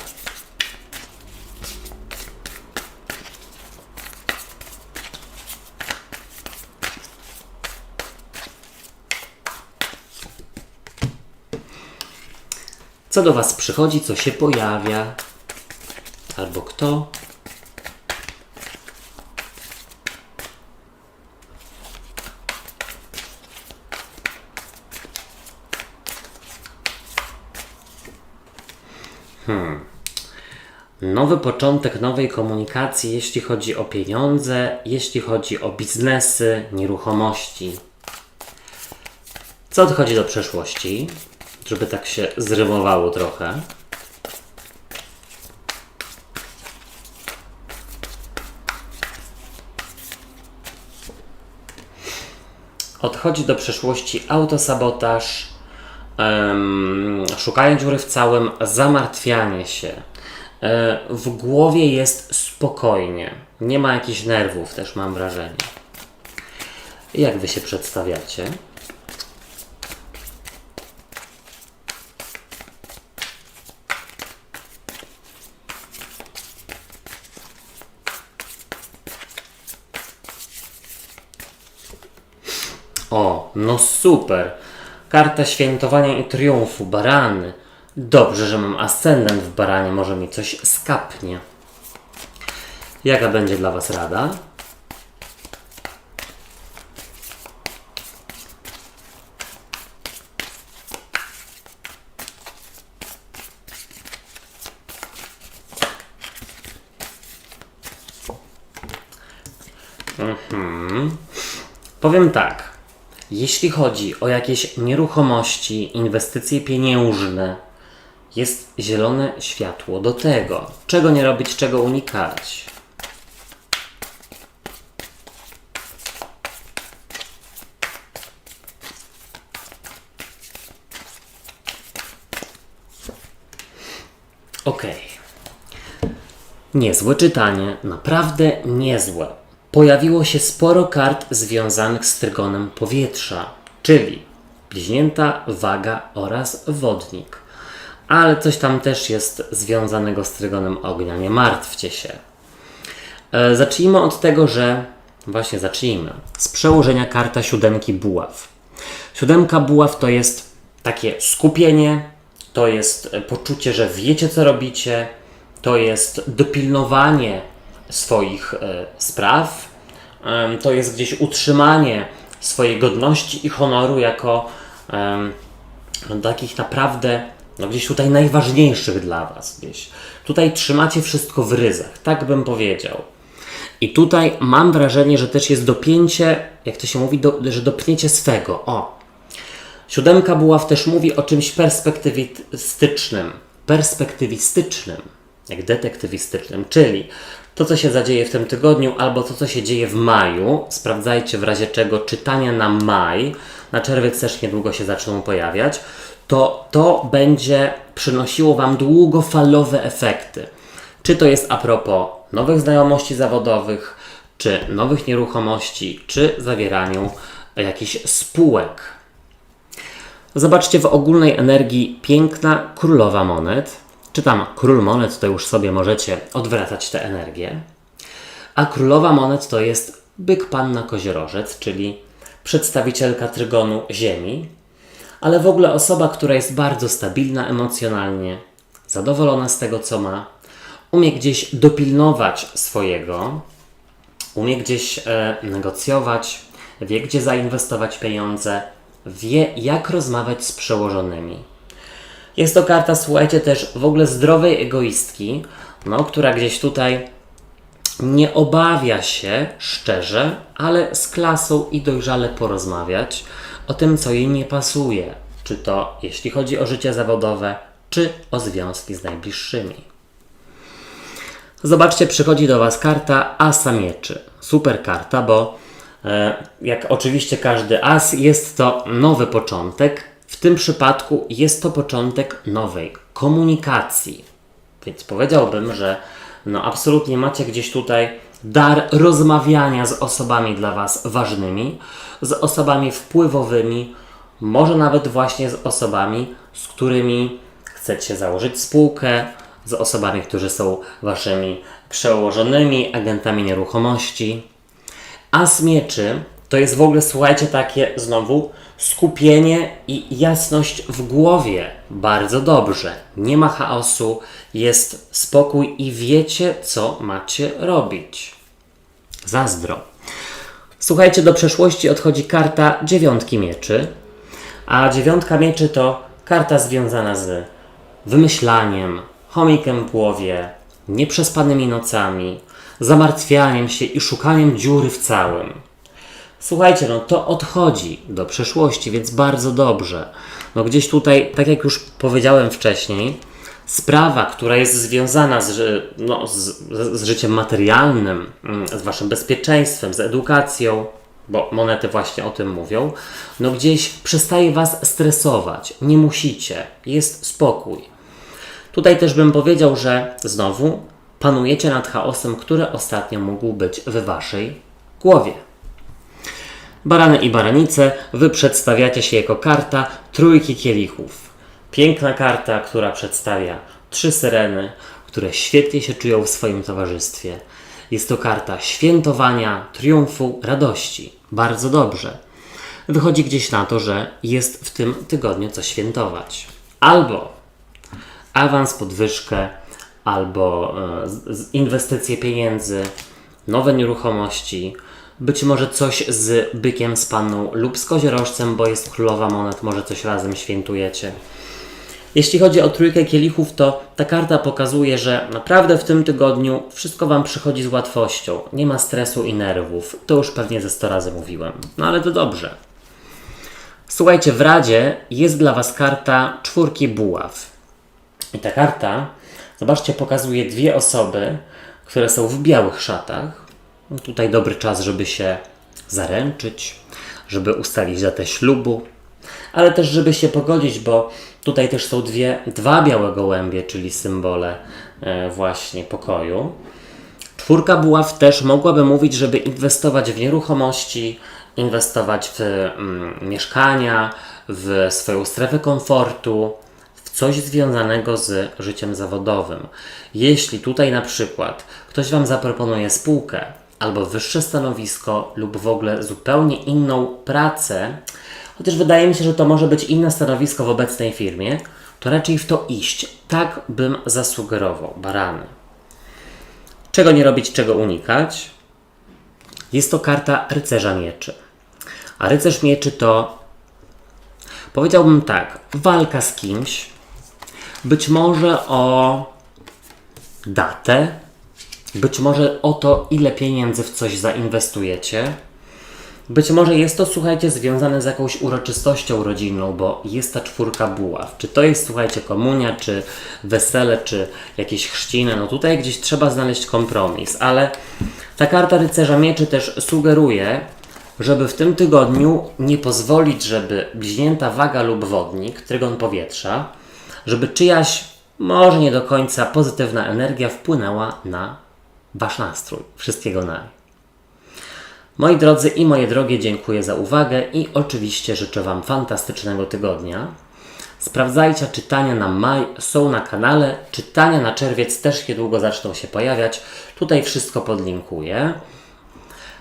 Co do Was przychodzi, co się pojawia? Albo kto? Nowy początek nowej komunikacji, jeśli chodzi o pieniądze, jeśli chodzi o biznesy, nieruchomości. Co odchodzi do przeszłości, żeby tak się zrymowało trochę. Odchodzi do przeszłości autosabotaż, szukanie dziury w całym, zamartwianie się. W głowie jest spokojnie. Nie ma jakichś nerwów, też mam wrażenie. Jak Wy się przedstawiacie? O, no super. Karta świętowania i triumfu, barany. Dobrze, że mam ascendent w baranie, może mi coś skapnie. Jaka będzie dla Was rada? Powiem tak. Jeśli chodzi o jakieś nieruchomości, inwestycje pieniężne, jest zielone światło do tego. Czego nie robić, czego unikać. Okej. Niezłe czytanie, naprawdę niezłe. Pojawiło się sporo kart związanych z trygonem powietrza, czyli bliźnięta, waga oraz wodnik. Ale coś tam też jest związanego z trygonem ognia, nie martwcie się. Zacznijmy od tego, że... Właśnie zacznijmy. Z przełożenia karta siódemki buław. Siódemka buław to jest takie skupienie, to jest poczucie, że wiecie co robicie, to jest dopilnowanie swoich spraw, to jest gdzieś utrzymanie swojej godności i honoru jako takich naprawdę gdzieś tutaj najważniejszych dla Was. Gdzieś. Tutaj trzymacie wszystko w ryzach, tak bym powiedział. I tutaj mam wrażenie, że też jest dopięcie, jak to się mówi, że dopniecie swego. O! Siódemka buław też mówi o czymś perspektywistycznym, jak detektywistycznym, czyli to, co się zadzieje w tym tygodniu, albo to, co się dzieje w maju. Sprawdzajcie w razie czego czytania na maj, na czerwiec też niedługo się zaczną pojawiać, to będzie przynosiło Wam długofalowe efekty. Czy to jest a propos nowych znajomości zawodowych, czy nowych nieruchomości, czy zawieraniu jakichś spółek. Zobaczcie w ogólnej energii piękna królowa monet. Czy tam król monet, to już sobie możecie odwracać tę energię. A królowa monet to jest byk panna koziorożec, czyli przedstawicielka trygonu Ziemi, ale w ogóle osoba, która jest bardzo stabilna emocjonalnie, zadowolona z tego, co ma, umie gdzieś dopilnować swojego, umie gdzieś negocjować, wie, gdzie zainwestować pieniądze, wie, jak rozmawiać z przełożonymi. Jest to karta, słuchajcie, też w ogóle zdrowej egoistki, która gdzieś tutaj nie obawia się szczerze, ale z klasą i dojrzale porozmawiać o tym, co jej nie pasuje. Czy to jeśli chodzi o życie zawodowe, czy o związki z najbliższymi. Zobaczcie, przychodzi do Was karta Asa Mieczy. Super karta, bo jak oczywiście każdy as, jest to nowy początek. W tym przypadku jest to początek nowej komunikacji. Więc powiedziałbym, że absolutnie macie gdzieś tutaj dar rozmawiania z osobami dla Was ważnymi, z osobami wpływowymi, może nawet właśnie z osobami, z którymi chcecie założyć spółkę, z osobami, którzy są Waszymi przełożonymi, agentami nieruchomości. As mieczy to jest w ogóle, słuchajcie, takie znowu skupienie i jasność w głowie. Bardzo dobrze. Nie ma chaosu, jest spokój i wiecie, co macie robić. Zazdro. Słuchajcie, do przeszłości odchodzi karta dziewiątki mieczy, a dziewiątka mieczy to karta związana z wymyślaniem, chomikiem w głowie, nieprzespanymi nocami, zamartwianiem się i szukaniem dziury w całym. Słuchajcie, to odchodzi do przeszłości, więc bardzo dobrze. Gdzieś tutaj, tak jak już powiedziałem wcześniej, sprawa, która jest związana z życiem materialnym, z Waszym bezpieczeństwem, z edukacją, bo monety właśnie o tym mówią, gdzieś przestaje Was stresować. Nie musicie. Jest spokój. Tutaj też bym powiedział, że znowu panujecie nad chaosem, który ostatnio mógł być w Waszej głowie. Barany i baranice, Wy przedstawiacie się jako karta trójki kielichów. Piękna karta, która przedstawia 3 syreny, które świetnie się czują w swoim towarzystwie. Jest to karta świętowania, triumfu, radości. Bardzo dobrze. Wychodzi gdzieś na to, że jest w tym tygodniu co świętować. Albo awans, podwyżkę, albo inwestycje pieniędzy, nowe nieruchomości, być może coś z bykiem, z panną lub z koziorożcem, bo jest królowa monet, może coś razem świętujecie. Jeśli chodzi o trójkę kielichów, to ta karta pokazuje, że naprawdę w tym tygodniu wszystko Wam przychodzi z łatwością. Nie ma stresu i nerwów. To już pewnie ze 100 razy mówiłem. No ale to dobrze. Słuchajcie, w Radzie jest dla Was karta czwórki buław. I ta karta, zobaczcie, pokazuje dwie osoby, które są w białych szatach. No tutaj dobry czas, żeby się zaręczyć, żeby ustalić datę ślubu, ale też żeby się pogodzić, bo tutaj też są dwa białe gołębie, czyli symbole właśnie pokoju. Czwórka buław też mogłaby mówić, żeby inwestować w nieruchomości, inwestować w mieszkania, w swoją strefę komfortu, w coś związanego z życiem zawodowym. Jeśli tutaj na przykład ktoś Wam zaproponuje spółkę, albo wyższe stanowisko, lub w ogóle zupełnie inną pracę, chociaż wydaje mi się, że to może być inne stanowisko w obecnej firmie, to raczej w to iść. Tak bym zasugerował, barany. Czego nie robić, czego unikać? Jest to karta rycerza mieczy. A rycerz mieczy to, powiedziałbym tak, walka z kimś, być może o datę, być może o to, ile pieniędzy w coś zainwestujecie. Być może jest to, słuchajcie, związane z jakąś uroczystością rodzinną, bo jest ta czwórka buław. Czy to jest, słuchajcie, komunia, czy wesele, czy jakieś chrzciny. No tutaj gdzieś trzeba znaleźć kompromis, ale ta karta rycerza mieczy też sugeruje, żeby w tym tygodniu nie pozwolić, żeby bliźnięta waga lub wodnik, trygon powietrza, żeby czyjaś, może nie do końca pozytywna energia wpłynęła na Wasz nastrój. Wszystkiego naj. Moi drodzy i moje drogie, dziękuję za uwagę i oczywiście życzę Wam fantastycznego tygodnia. Sprawdzajcie, czytania na maj są na kanale, czytania na czerwiec też niedługo zaczną się pojawiać. Tutaj wszystko podlinkuję.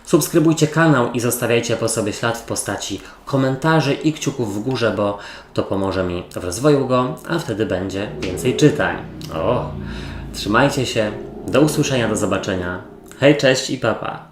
Subskrybujcie kanał i zostawiajcie po sobie ślad w postaci komentarzy i kciuków w górze, bo to pomoże mi w rozwoju go, a wtedy będzie więcej czytań. Trzymajcie się, do usłyszenia, do zobaczenia. Hej, cześć i pa pa.